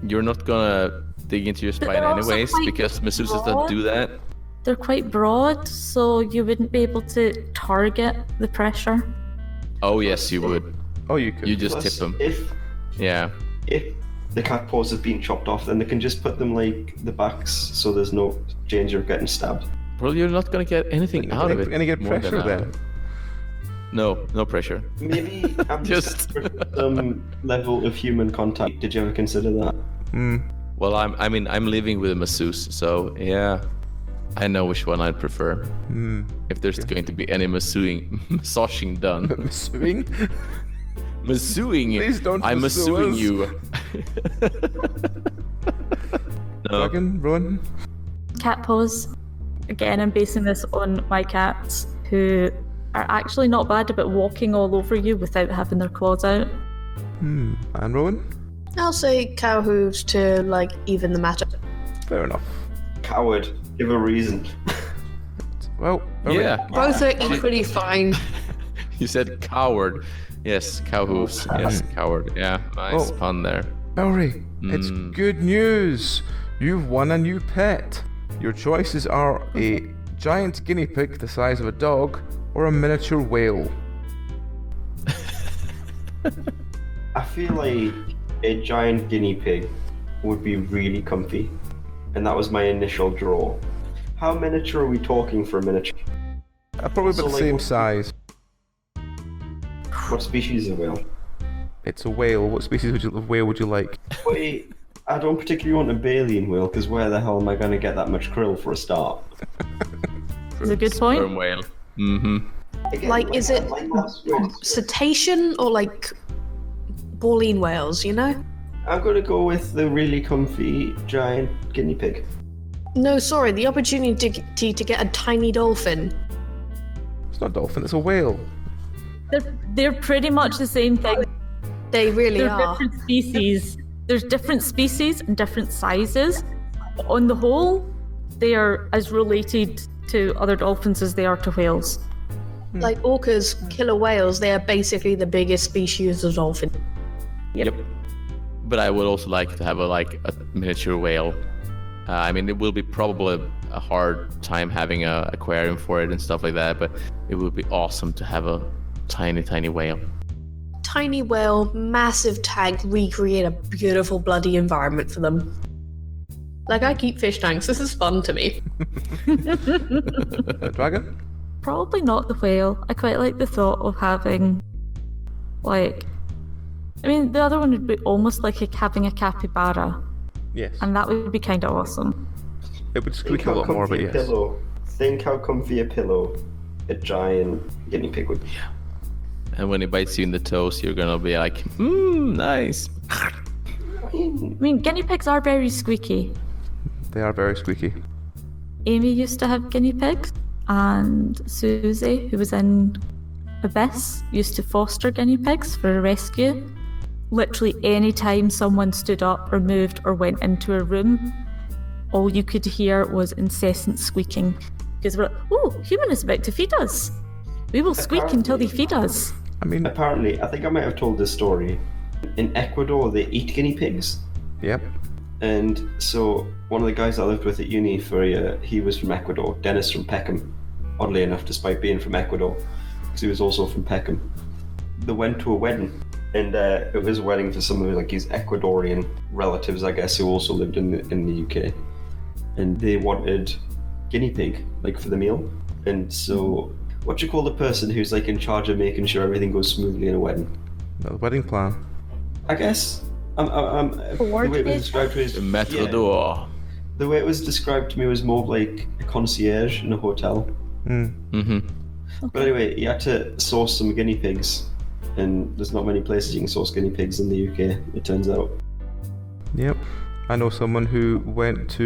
You're not gonna dig into your spine they're also anyways quite because masseuses don't do that. They're quite broad, so you wouldn't be able to target the pressure. Oh yes, you would. Oh, you could. You just Plus, tip them. If Yeah. the cat paws have been chopped off, then they can just put them like the backs, so there's no danger of getting stabbed. Well, you're not gonna get anything out of it. Any good more than pressure that. then? No pressure. Maybe I'm Just- just some level of human contact. Did you ever consider that? Well, I'm living with a masseuse, so yeah, I know which one I'd prefer. If there's going to be any massaging done, Swing? masseuing. Please don't I'm masseur masseuing us. you. No, Dragon, Rowan? Cat paws. Again, I'm basing this on my cats, who are actually not bad about walking all over you without having their claws out. And Rowan? I'll say cow hooves to like even the matter. Fair enough. Coward. Give a reason. Well, are we- yeah. Both are equally fine. You said coward. Yes, cow hooves. Yes, coward. Yeah, nice Oh. pun there. Belry, it's good news. You've won a new pet. Your choices are a giant guinea pig the size of a dog or a miniature whale. I feel like a giant guinea pig would be really comfy, and that was my initial draw. How miniature are we talking for a miniature? Probably So, about the like, same what- size. What species is a whale? It's a whale. What species of whale would you like? Wait, I don't particularly want a baleen whale, because where the hell am I going to get that much krill for a start? It's a good point. Sperm whale. Mm-hmm. Again, Like, is it like last week, cetacean or like baleen whales, you know? I'm going to go with the really comfy giant guinea pig. No, sorry, the opportunity to get a tiny dolphin. It's not a dolphin, it's a whale. They're pretty much the same thing. They really They're are. different species. There's different species and different sizes. But on the whole, they are as related to other dolphins as they are to whales. Like orcas, killer whales, they are basically the biggest species of dolphin. Yep. But I would also like to have a miniature whale. I mean, it will be probably a hard time having a aquarium for it and stuff like that, but it would be awesome to have a tiny whale. Tiny whale, massive tank, recreate a beautiful bloody environment for them. Like, I keep fish tanks, this is fun to me. Dragon? Probably not the whale. I quite like the thought of having, the other one would be almost like having a capybara, Yes. and that would be kind of awesome. It would Think squeak a how lot more, but comfy a yes. pillow. Think how comfy a pillow a giant guinea pig would be. And when it bites you in the toes, you're gonna be like, nice. I mean, I mean, guinea pigs are very squeaky. They are very squeaky. Amy used to have guinea pigs, and Susie, who was in Abyss, used to foster guinea pigs for a rescue. Literally any time someone stood up or moved or went into a room, all you could hear was incessant squeaking. Because we're like, oh, human is about to feed us. We will squeak until they feed us. I mean, apparently, I think I might have told this story. In Ecuador, they eat guinea pigs. yep. And so one of the guys I lived with at uni for a year, he was from Ecuador, Dennis from Peckham, oddly enough, despite being from Ecuador, because he was also from Peckham. They went to a wedding, and it was a wedding for some of his Ecuadorian relatives, I guess, who also lived in the UK. And they wanted guinea pig, for the meal. And so, what do you call the person who's in charge of making sure everything goes smoothly in a wedding? The wedding plan. I guess The way it was described to me The matador. the way it was described to me was more like a concierge in a hotel. Mm-hmm. But anyway, you had to source some guinea pigs, and there's not many places you can source guinea pigs in the UK, it turns out. Yep. I know someone who went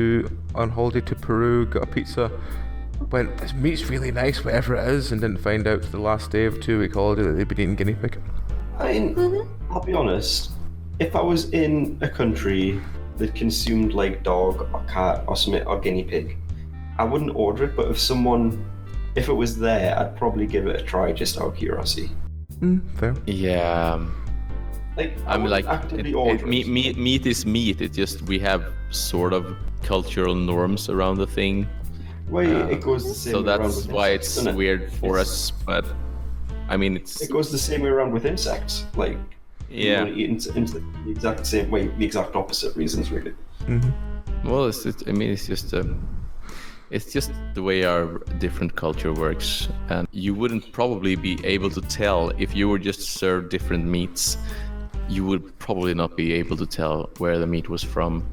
on holiday to Peru, got a pizza, went, this meat's really nice, whatever it is, and didn't find out to the last day of a 2-week holiday that they'd been eating guinea pig. I mean, I'll be honest, if I was in a country that consumed like dog or cat or something or guinea pig, I wouldn't order it, but if it was there, I'd probably give it a try just out of curiosity. Fair. Yeah. Like, I mean, like, actively order it. meat is meat. It's just we have sort of cultural norms around the thing. Well, it goes the same So way around that's with why insects, it's isn't it? weird for us. But I mean, it's It goes the same way around with insects. Like, you yeah. want to eat into the exact same way, the exact opposite reasons, really. Well, it's just the way our different culture works, and you wouldn't probably be able to tell if you were just served different meats. You would probably not be able to tell where the meat was from.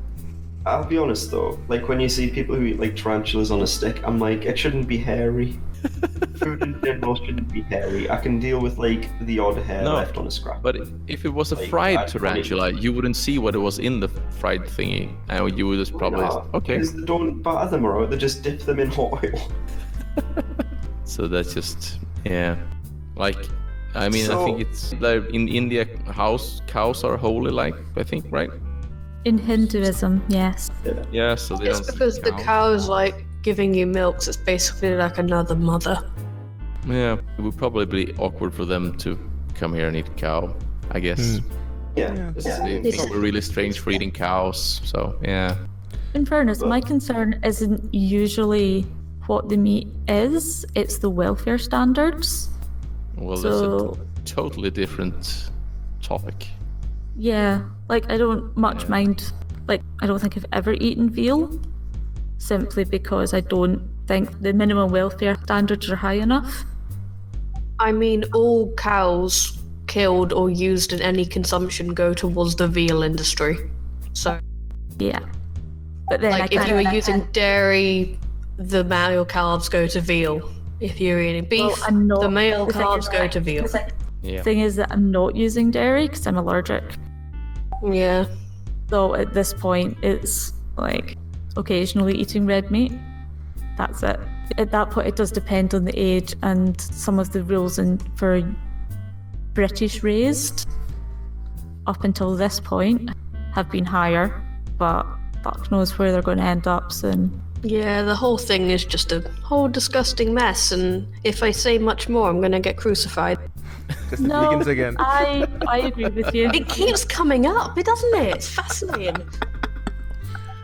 I'll be honest though, like when you see people who eat like tarantulas on a stick, I'm like, it shouldn't be hairy. Food in general shouldn't be hairy. I can deal with like the odd hair No, left on a scrap. But if it was a Like, fried I'd probably- tarantula, you wouldn't see what it was in the fried thingy, and you would just probably okay. Because they don't batter them around, they just dip them in hot oil. So that's just like I mean I So- think it's like in India cows are holy, like I think, right? In Hinduism, yes. Yeah, so they It's don't because see the cows. cow's like giving you milk, so it's basically like another mother. Yeah, it would probably be awkward for them to come here and eat cow, I guess. Yeah. They think we're really strange for eating cows, so yeah. In fairness, my concern isn't usually what the meat is, it's the welfare standards. Well, So- that's a totally different topic. Yeah, like I don't much mind, like I don't think I've ever eaten veal, simply because I don't think the minimum welfare standards are high enough. I mean, all cows killed or used in any consumption go towards the veal industry. So, Yeah. But then like, I if you were can't- using dairy, the male calves go to veal. If you're eating beef, Well, I'm not- the male the thing calves is- go to veal. Yeah. thing is that I'm not using dairy because I'm allergic. Yeah. So at this point, it's like occasionally eating red meat. That's it. At that point, it does depend on the age and some of the rules for British raised up until this point have been higher, but fuck knows where they're going to end up soon. Yeah, the whole thing is just a whole disgusting mess, and if I say much more, I'm gonna get crucified. Just the No, vegans again. I agree with you. It keeps coming up, doesn't it? It's fascinating.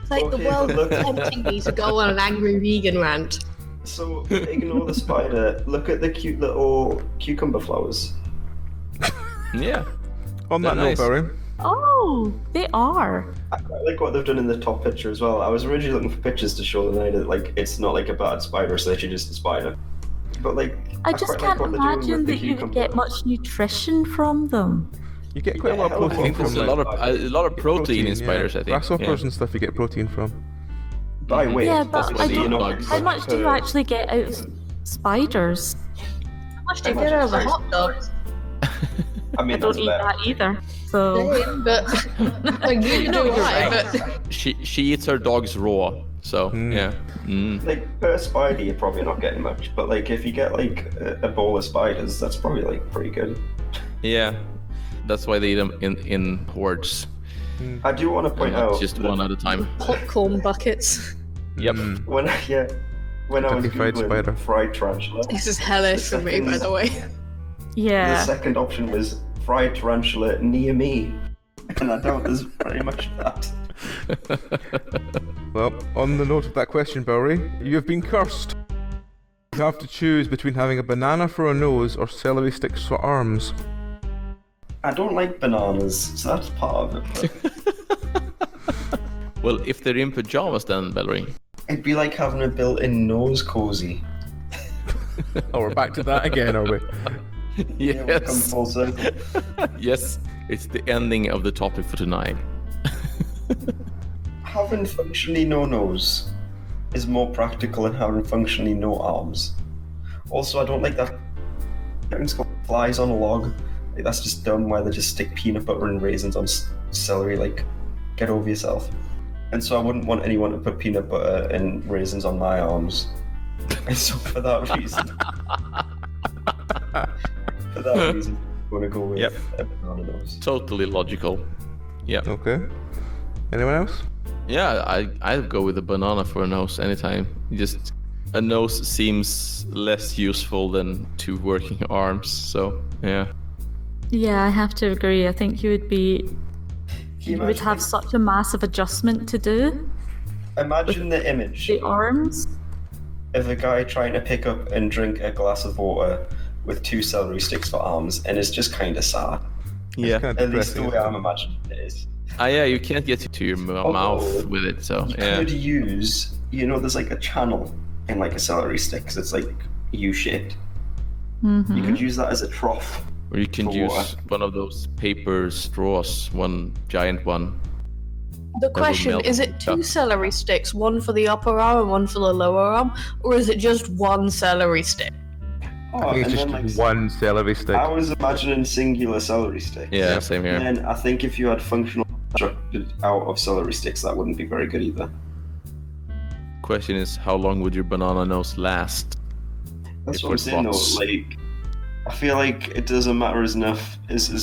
It's like the Okay, world look- tempting me to go on an angry vegan rant. So ignore the spider. Look at the cute little cucumber flowers. Yeah. On that They're note, nice. Belry, Oh, they are. I quite like what they've done in the top picture as well. I was originally looking for pictures to show the night that like it's not like a bad spider, it's literally just a spider. But like I just quite can't like what they're doing imagine with the that you would cucumber. get much nutrition from them. you get quite a lot of hell of I protein think from there's a like, lot of protein in spiders. I think. grasshoppers Yeah. and stuff you get protein from. By weight, Yeah, but obviously, I don't you're know. not How much do you actually get out of spiders? How much do you get out of a hot dog? I mean, I don't that's eat better. that either. So Same, but like you No, do you're right, right. but She eats her dogs raw, so yeah. Like per spider, you're probably not getting much, but like if you get like a bowl of spiders, that's probably like pretty good. Yeah, that's why they eat them in hordes, I do want to point not out just that one at a time. popcorn buckets. Yep. when I was Kentucky Fried googling Spider. fried tarantula, This is hellish for me, by the way. the yeah, second option was fried tarantula near me, and I doubt there's very much of that. Well, on the note of that question, Belry, you have been cursed. You have to choose between having a banana for a nose or celery sticks for arms. I don't like bananas, so that's part of it. But Well, if they're in pajamas, then Belry. it'd be like having a built-in nose cozy. Oh, we're back to that again, are we? Yeah, we've come Yes. full circle. Yes. It's the ending of the topic for tonight. Having functionally no nose is more practical than having functionally no arms. Also, I don't like that. It's got flies on a log. Like, that's just dumb. Why they just stick peanut butter and raisins on celery? Like, get over yourself. And so I wouldn't want anyone to put peanut butter and raisins on my arms. And so for that reason, I'm going to go with a banana nose. Totally logical. Yeah. Okay. Anyone else? Yeah, I'd go with a banana for a nose anytime. Just a nose seems less useful than 2 working arms. So yeah. Yeah, I have to agree. I think you would have such a massive adjustment to do. Imagine the image The arms. of a guy trying to pick up and drink a glass of water with 2 celery sticks for arms, and it's just kind of sad. Yeah. At least the way I'm imagining it is. Yeah, you can't get to your mouth with it, so You yeah. could use, there's like a channel in like a celery stick, because it's like U-shaped. Mm-hmm. You could use that as a trough. Or you can For use water. one of those paper straws, one giant one. The will question, melt. is it 2 Yeah. celery sticks, one for the upper arm and one for the lower arm, or is it just 1 celery stick? Oh, I think it's and just then, one celery stick. I was imagining singular celery sticks. Yeah, same here. And then I think if you had functional constructed out of celery sticks, that wouldn't be very good either. Question is, how long would your banana nose last? That's If what I'm it saying rots. though, like, I feel like it doesn't matter as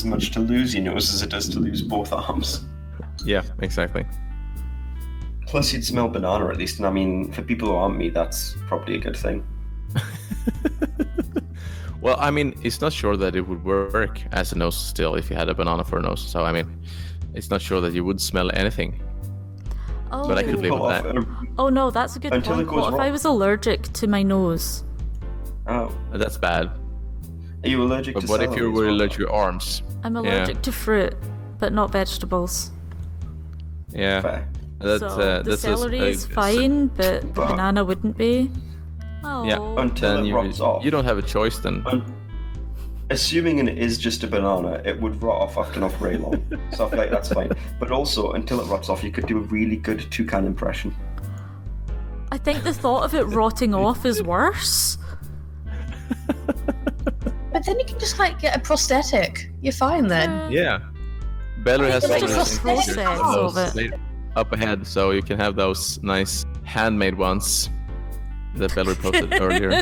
much to lose your nose as it does to lose both arms. Yeah, exactly. Plus you'd smell banana at least, and I mean, for people who aren't me, that's probably a good thing. Well, I mean, it's not sure that it would work as a nose still if you had a banana for a nose. So, I mean, it's not sure that you would smell anything. Oh. But I could live Pull with off that. Oh no, that's a good Until it point. goes What if I wrong. was allergic to my nose? Oh. That's bad. Are you allergic But to what if celery you as were well? allergic to your arms? I'm allergic to fruit, but not vegetables. Yeah. Fair. That's, So the that's celery is fine, but the But- banana wouldn't be. Oh. Yeah. Until Then it rots off. you don't have a choice then. Assuming it is just a banana, it would rot off after not very long. So I feel like that's fine. But also, until it rots off, you could do a really good toucan impression. I think the thought of it rotting off is worse. But then you can just like get a prosthetic. You're fine then. Yeah. Belry has It's all just those a pictures process of of those up ahead, so you can have those nice handmade ones that Belry posted earlier.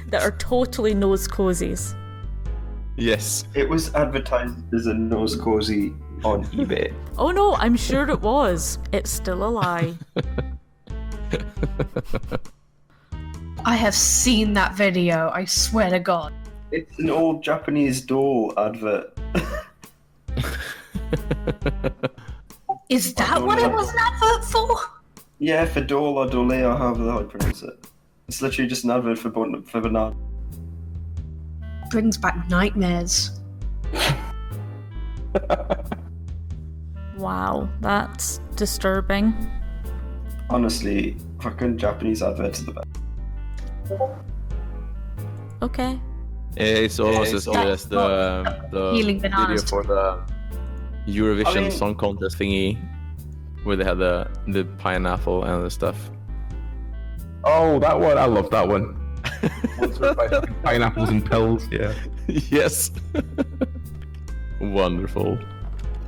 That are totally nose cozies. Yes. It was advertised as a nose cozy on eBay. Oh no, I'm sure it was. It's still a lie. I have seen that video, I swear to God. It's an old Japanese doll advert. Is that what it was an advert for? Yeah, for doll or dole or however the hell you pronounce it. It's literally just an advert for banana. Brings back nightmares. Wow, that's disturbing. Honestly, fucking Japanese adverts are the best. Okay. It's almost as good as the Healing video bananas. for the Eurovision I mean- Song Contest thingy, where they had the pineapple and the stuff. Oh, that one. I love that one. Pineapples and pills. Yeah. Yes. Wonderful.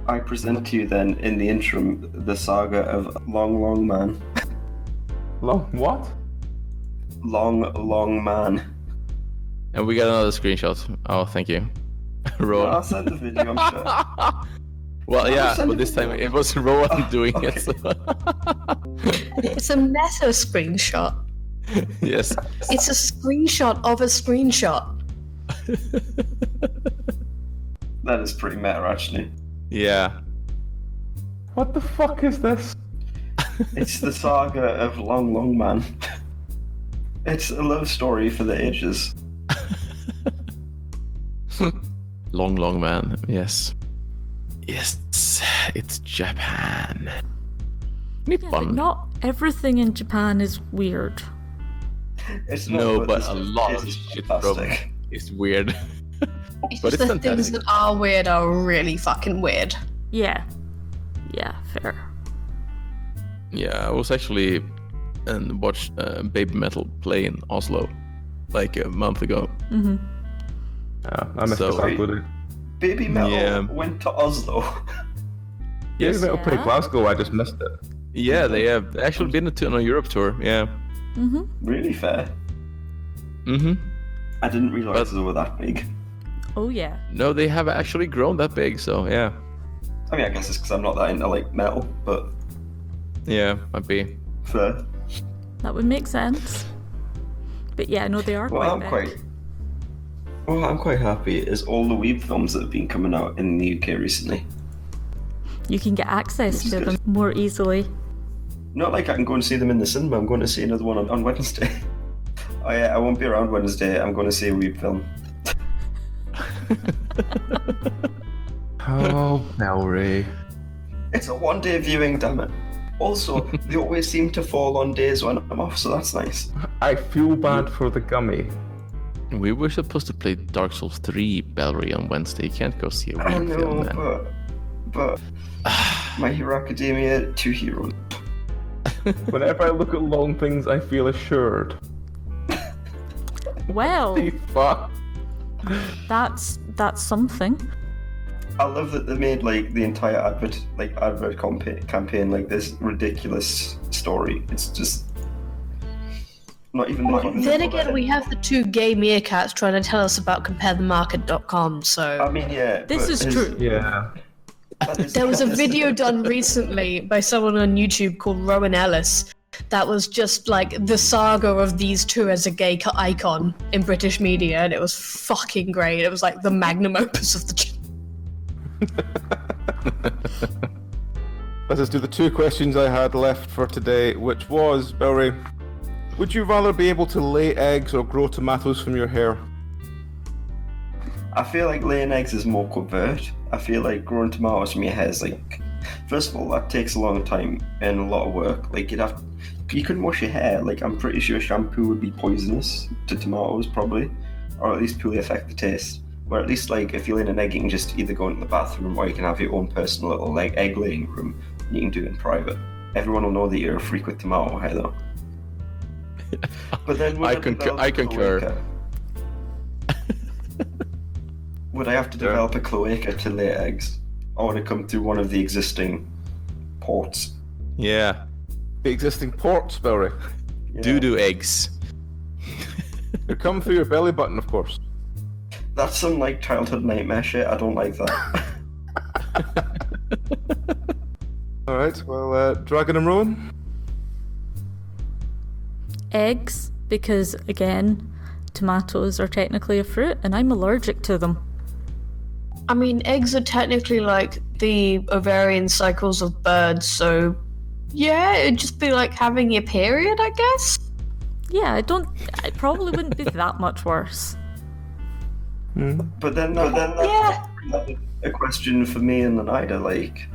I present to you then, in the interim, the saga of Long Long Man. What? Long Man. And we got another screenshot. Oh, thank you. I'll Rowan. send the video, I'm sure. Well, yeah, send but it this to time you. it was Rowan doing okay. it. So. It's a meta screenshot. Yes. It's a screenshot of a screenshot. That is pretty meta, actually. Yeah. What the fuck is this? It's the saga of Long Long Man. It's a love story for the ages. Long, long man. Yes. Yes, it's Japan. Yeah, but Nippon. not everything in Japan is weird. It's not, No, but this a is- lot of it's shit fantastic. from is weird. It's But just it's the things fantastic. that are weird are really fucking weird. Yeah. Yeah, fair. Yeah, I was actually and watched Baby Metal play in Oslo like a month ago. Mm-hmm. I missed So- the Glasgow. Baby Metal Yeah. went to Oslo. Yeah, Yes. Metal played Yeah. Glasgow, I just missed it. Yeah, they have actually been on a Europe tour. Yeah. Mm-hmm. Really fair. Mm-hmm. I didn't realise But- they were that big. Oh yeah. No, they have actually grown that big. So yeah, I mean, I guess it's because I'm not that into like metal, but yeah, might be. fair. That would make sense. But yeah, no, they are Well, quite big. I'm quite happy is all the Weeb films that have been coming out in the UK recently. You can get access Which is to good. them more easily. Not like I can go and see them in the cinema. I'm going to see another one on Wednesday. Oh yeah, I won't be around Wednesday. I'm going to see a Weeb film. Oh, Belry. It's a one-day viewing, damn it. Also, they always seem to fall on days when I'm off, so that's nice. I feel bad for the gummy. We were supposed to play Dark Souls 3 Belry on Wednesday. You can't go see a I weird film know, then. but My Hero Academia 2 heroes. Whenever I look at long things, I feel assured. Well, Fuck. that's something. I love that they made like the entire advert campaign like this ridiculous story. It's just not even. Then again, we have the two gay meerkats trying to tell us about comparethemarket.com, so... I mean, yeah. This but is his- true. Yeah. that is- There was a that is- video done recently by someone on YouTube called Rowan Ellis that was just like the saga of these two as a gay icon in British media, and it was fucking great. It was like the magnum opus of the... Let us do the two questions I had left for today, which was, Belry, would you rather be able to lay eggs or grow tomatoes from your hair? I feel like laying eggs is more covert. I feel like growing tomatoes from your hair is like, first of all, that takes a long time and a lot of work. Like you couldn't wash your hair. Like I'm pretty sure shampoo would be poisonous to tomatoes probably, or at least poorly affect the taste. Where at least like if you're laying an egg, you can just either go into the bathroom or you can have your own personal little like egg laying room. And you can do it in private. Everyone will know that you're a freak with tomato hair though. But then would I develop concur- a I concur. cloaca? Would I have to develop a cloaca to lay eggs? Or would it come through one of the existing ports? Yeah. The existing ports, Belry. Yeah. Doo-doo eggs. They come through your belly button, of course. That's some like childhood nightmare shit. I don't like that. Alright, well, Dragon and Rowan? Eggs, because again, tomatoes are technically a fruit and I'm allergic to them. I mean, eggs are technically like the ovarian cycles of birds, so yeah, it'd just be like having your period, I guess. Yeah, it probably wouldn't be that much worse. But then Yeah. that's a question for me and Leonida, like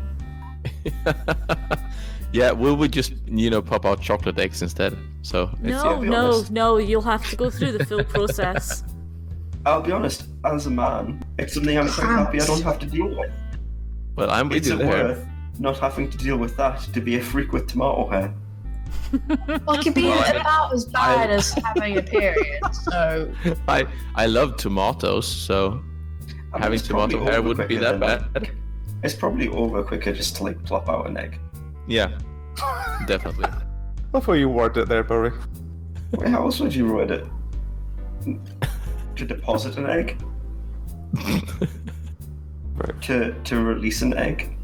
Yeah, we would just, pop out chocolate eggs instead. So it's be honest. No, you'll have to go through the full process. I'll be honest, as a man, it's something I'm quite happy I don't have to deal with. Well, I'm with Is you it there. worth not having to deal with that to be a freak with tomato hair? Well, it could be about as bad as having a period, so... I love tomatoes, so I mean, having it's probably tomato hair over wouldn't be quicker that than- bad. It's probably over quicker just to like plop out an egg. Yeah, definitely. Love how you word it there, Belry. Wait, how else would you word it? To deposit an egg? Right. To release an egg?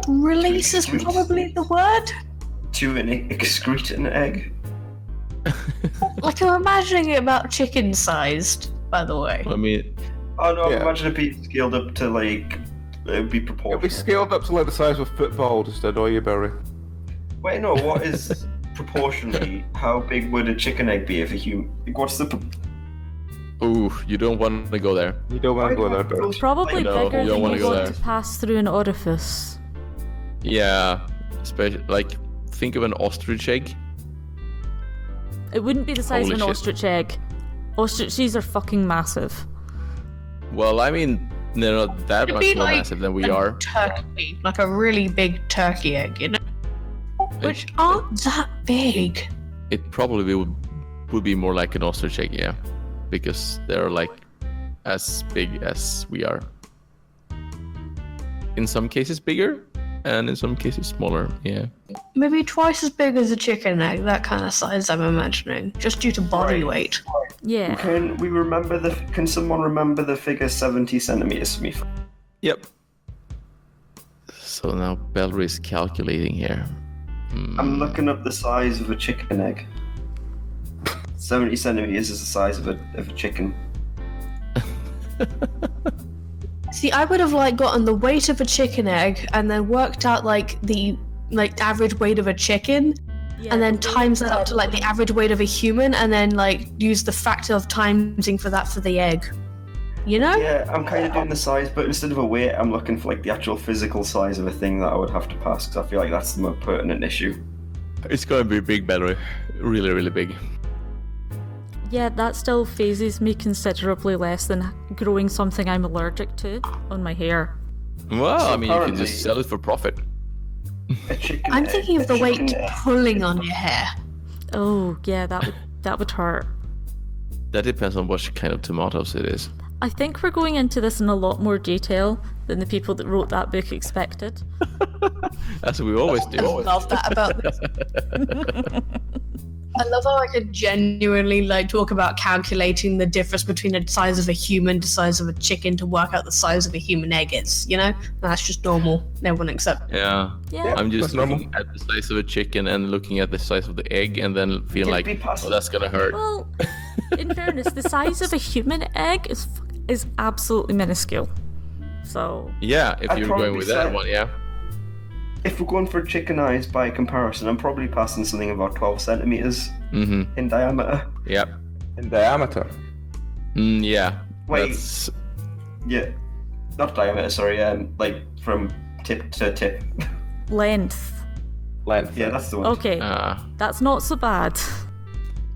Release is probably the word. To excrete an egg? Like, I'm imagining it about chicken-sized, by the way. I mean, Oh no, Yeah. imagine it being scaled up to like, it would be It'll proportional. be scaled up to like the size of a football just to annoy you, Belry. Wait, no, what is proportionally, how big would a chicken egg be if a human, what's the, ooh, you don't want to go there. You don't want to go there, Belry. Probably No, bigger you don't than wanna you go want there. to pass through an orifice. Yeah, especially think of an ostrich egg. It wouldn't be the size Holy of an shit. ostrich egg. Ostriches are fucking massive. Well, I mean, they're not that It'd much be more like massive than we a are. turkey, like a really big turkey egg, you know? Which aren't that big. It probably would be more like an ostrich egg, yeah, because they're like as big as we are. In some cases bigger, and in some cases smaller. Yeah. Maybe twice as big as a chicken egg, that kind of size I'm imagining, just due to body weight. Yeah. Can someone remember the figure 70 centimeters for me? Yep. So now Belry is calculating here. I'm looking up the size of a chicken egg. 70 centimeters is the size of a chicken. See, I would have gotten the weight of a chicken egg and then worked out the average weight of a chicken, and then times that up to the average weight of a human, and then use the factor of timesing for that for the egg. You know? Yeah, I'm kind of doing the size, but instead of a weight, I'm looking for the actual physical size of a thing that I would have to pass, because I feel like that's the more pertinent issue. It's gonna be big, Belry. Really, really big. Yeah, that still phases me considerably less than growing something I'm allergic to on my hair. Well, So I mean, you can apparently- just sell it for profit. A chicken I'm egg- thinking of a the weight chicken egg- pulling on your hair. Oh, yeah, that would hurt. That depends on what kind of tomatoes it is. I think we're going into this in a lot more detail than the people that wrote that book expected. As we always do. I love that about this. I love how I could genuinely talk about calculating the difference between the size of a human to the size of a chicken to work out the size of a human egg is, you know? That's just normal. No one accepts. Yeah. Yeah. I'm just That's normal. looking at the size of a chicken and looking at the size of the egg and then feeling It'd be like, possible. oh, that's gonna hurt. Well, in fairness, the size of a human egg is absolutely minuscule. So, Yeah, if I'd you're going probably with that say- one, yeah. If we're going for chicken eyes by comparison, I'm probably passing something about 12 centimeters Mm-hmm. in diameter. Yep. In diameter. Yeah. Wait. That's... Yeah, not diameter. Sorry. From tip to tip. length. Length. Yeah, that's the one. Okay, that's not so bad.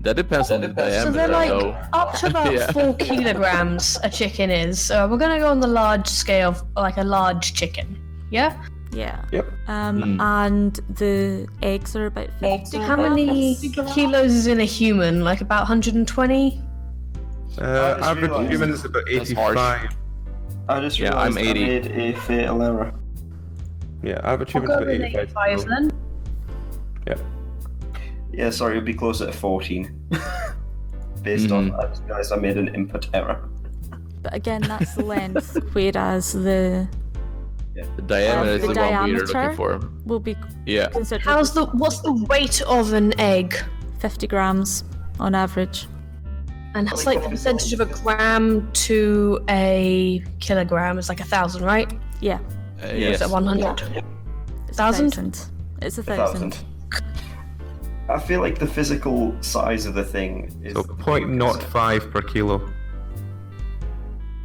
That depends on the diameter. So they're though. up to about Yeah. 4 kilograms a chicken is. So we're gonna go on the large scale, a large chicken. Yeah? Yeah. Yep. And the eggs are about 50 How many grams. kilos is in a human? About 120? Average realised- human is about That's harsh. 85. I just Yeah, realised I'm 80. I made a fatal error. Yeah, average I'll human is go about with 85. 85 then. Yeah. Yeah, sorry, it'd be closer to 14. Based on, I just realised I made an input error. But again, that's the length, whereas the The diameter is the the one we're looking diameter for. will be Yeah. considered What's the weight of an egg? 50 grams on average. And that's the percentage of a gram to a kilogram. It's 1,000, right? Yeah, Yes. Is that 100? it's 1,000? It's 1,000. I feel like the physical size of the thing is. So 0.05 per kilo.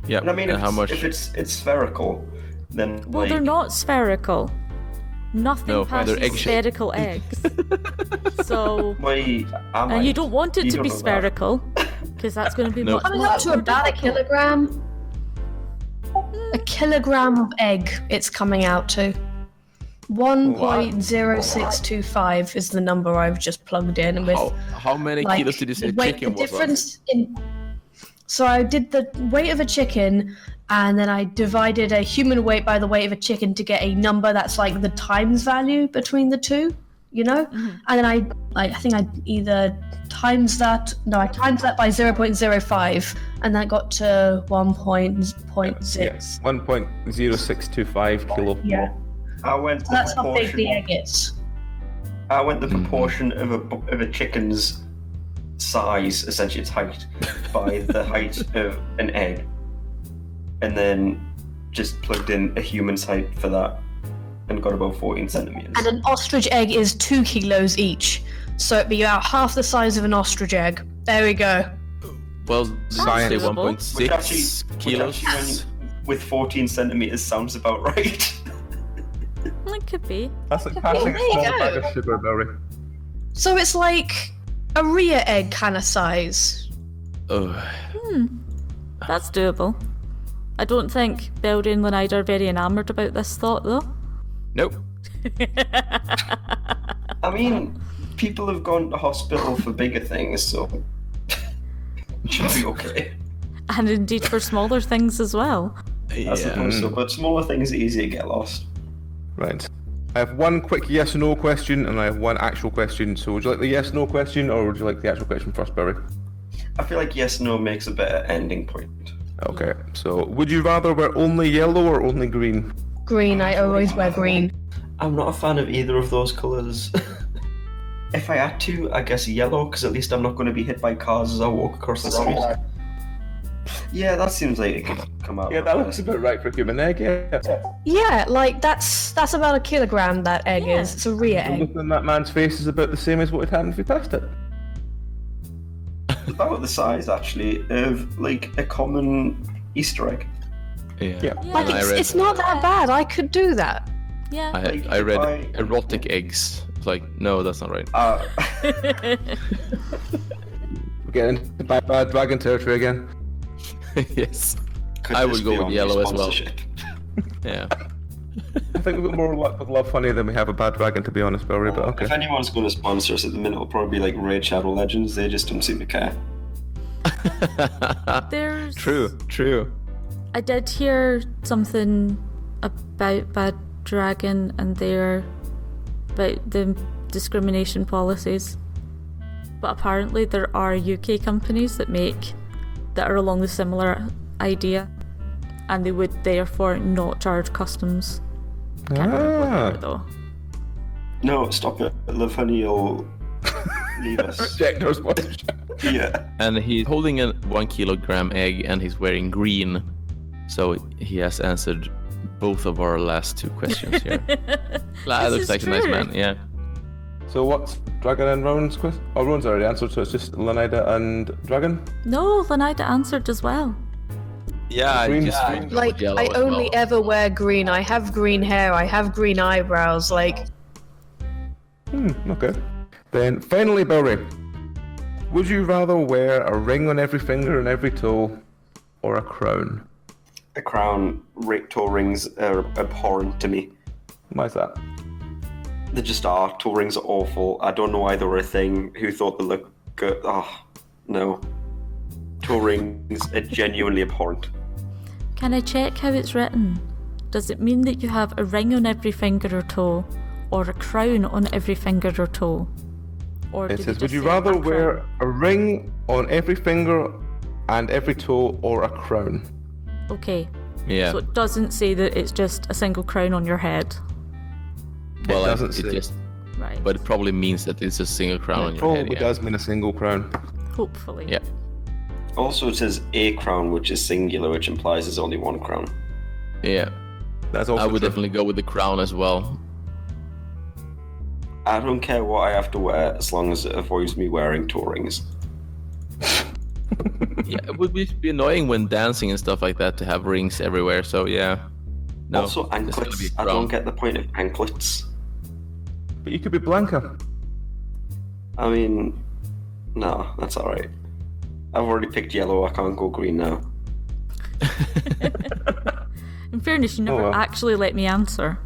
Yeah. And I mean, and how much? if it's spherical, then Well, they're not spherical. Nothing No, passes they're egg-shaped. spherical eggs. So, Wait, and you don't want it You to don't be know that. spherical, because that's going to be No. much Coming more up to about a difficult. kilogram. A kilogram of egg, it's coming out to. 1.0625 is the number I've just plugged in with. How many kilos did you say the weight, chicken the was? difference in. So I did the weight of a chicken, and then I divided a human weight by the weight of a chicken to get a number that's the times value between the two, you know. And then I think I either times that. No, I times that by 0.05, and that got to 1.6. 1.0625 kilo. Yeah, I went. so that's how big the proportion- egg is. I went the proportion of a chicken's size, essentially its height, by the height of an egg, and then just plugged in a human's height for that, and got about 14 centimeters. And an ostrich egg is 2 kilos each, so it'd be about half the size of an ostrich egg. There we go. Well, Science. say Doable. 1.6 kilos. With 14 centimeters sounds about right. It could be. That's like passing a there you small go. bag of sugar, Belry. So it's like a rhea egg kind of size. Oh, That's doable. I don't think Belry and Lenida are very enamoured about this thought, though. Nope. I mean, people have gone to hospital for bigger things, so it should be okay. And indeed for smaller things as well. I suppose so, but smaller things are easy to get lost. Right. I have one quick yes/no question, and I have one actual question. So would you like the yes/no question, or would you like the actual question first, Barry? I feel like yes/no makes a better ending point. Okay. So would you rather wear only yellow or only green? Green, I always wear green. I'm not a fan of either of those colours. If I had to, I guess yellow, because at least I'm not going to be hit by cars as I walk across the street. Yeah, that seems like it could come out. Yeah, that looks about right for a human egg, yeah. Yeah, like that's about a kilogram that egg is. It's a rear The egg. look on that man's face is about the same as what would happen if he passed it. About the size, actually, of like a common Easter egg. Yeah. Like it's not that bad. I could do that. Yeah. I read erotic eggs. It's like, no, that's not right. We're getting into bad dragon territory again. Yes. Could I this would go be with on yellow as well. sponsorship? Yeah. I think we've got more luck with Love Honey than we have a bad dragon, to be honest, Belry, but If okay. anyone's going to sponsor us at the minute, it'll probably be like Raid Shadow Legends. They just don't seem to care. There's... True. I did hear something about Bad Dragon and about the discrimination policies. But apparently there are UK companies that are along the similar idea, and they would therefore not charge customs. Can't remember what they are, though. No, stop it. Love Honey will leave us. Reject our sponsorship. Yeah. And he's holding a 1 kilogram egg and he's wearing green. So he has answered both of our last two questions here. That looks is like a nice true. man, yeah. So what's Dragon and Rowan's question? Oh, Rowan's already answered, so it's just Lenida and Dragon? No, Lenida answered as well. Yeah, Green. just Like yellow I as only well. ever wear green. I have green hair. I have green eyebrows. Like Okay. Then finally, Belry. Would you rather wear a ring on every finger and every toe, or a crown? A crown, toe rings are abhorrent to me. Why is that? They just are. Toe rings are awful. I don't know why they were a thing. Who thought they looked good? Oh, no. Toe rings are genuinely abhorrent. Can I check how it's written? Does it mean that you have a ring on every finger or toe, or a crown on every finger or toe? Or It did says, just would you say rather a wear crown? a ring on every finger and every toe, or a crown? Okay. Yeah. So it doesn't say that it's just a single crown on your head. Well, It doesn't it say. just, Right. but it probably means that it's a single crown on It your head. probably Yeah. does mean a single crown. Hopefully. Yeah. Also, it says a crown, which is singular, which implies there's only one crown. Yeah. That's also I would true. definitely go with the crown as well. I don't care what I have to wear as long as it avoids me wearing toe rings. Yeah, it would be annoying when dancing and stuff like that to have rings everywhere. So yeah. No. Also, it's gotta anklets. be a I crown. don't get the point of anklets. But you could be Blanca. I mean, no, that's alright. I've already picked yellow, I can't go green now. In fairness, you never well. actually let me answer.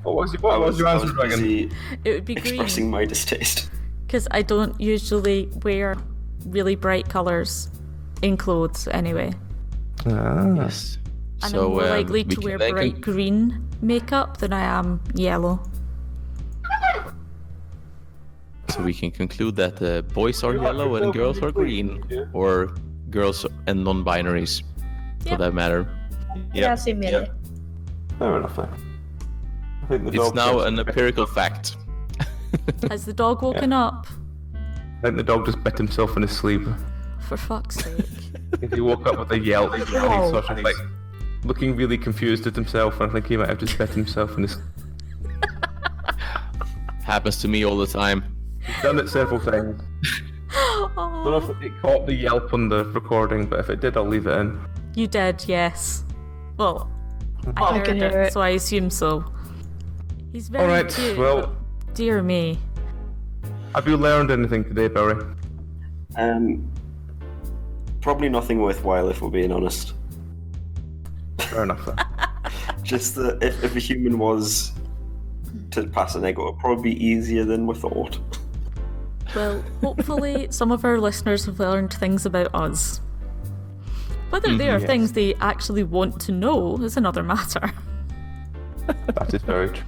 What was your I answer, was Dragon? busy It would be green, expressing my distaste. because I don't usually wear really bright colours in clothes anyway. Ah. Yes. And So, I'm more likely we to can wear then bright green makeup than I am yellow. So we can conclude that boys are yellow and girls are green, or girls and non-binaries, for Yep. that matter. yeah, same here. Fair enough, then. I think the It's dog now just- an empirical fact. Has the dog woken up? I think the dog just bit himself in his sleep. For fuck's sake. He woke up with a yelp and he's sort of like looking really confused at himself, and I think he might have just bit himself in his. Happens to me all the time. He's done it several times. Don't know if it caught the yelp on the recording, but if it did, I'll leave it in. You did, yes. Well, I I heard can hear it. so I assume so. He's very Alright, cute, well- but dear me. Have you learned anything today, Barry? Probably nothing worthwhile if we're being honest. Fair enough then. Just that if a human was to pass an egg, it would probably be easier than we thought. Well, hopefully some of our listeners have learned things about us. Whether they are yes. things they actually want to know is another matter. That is very true.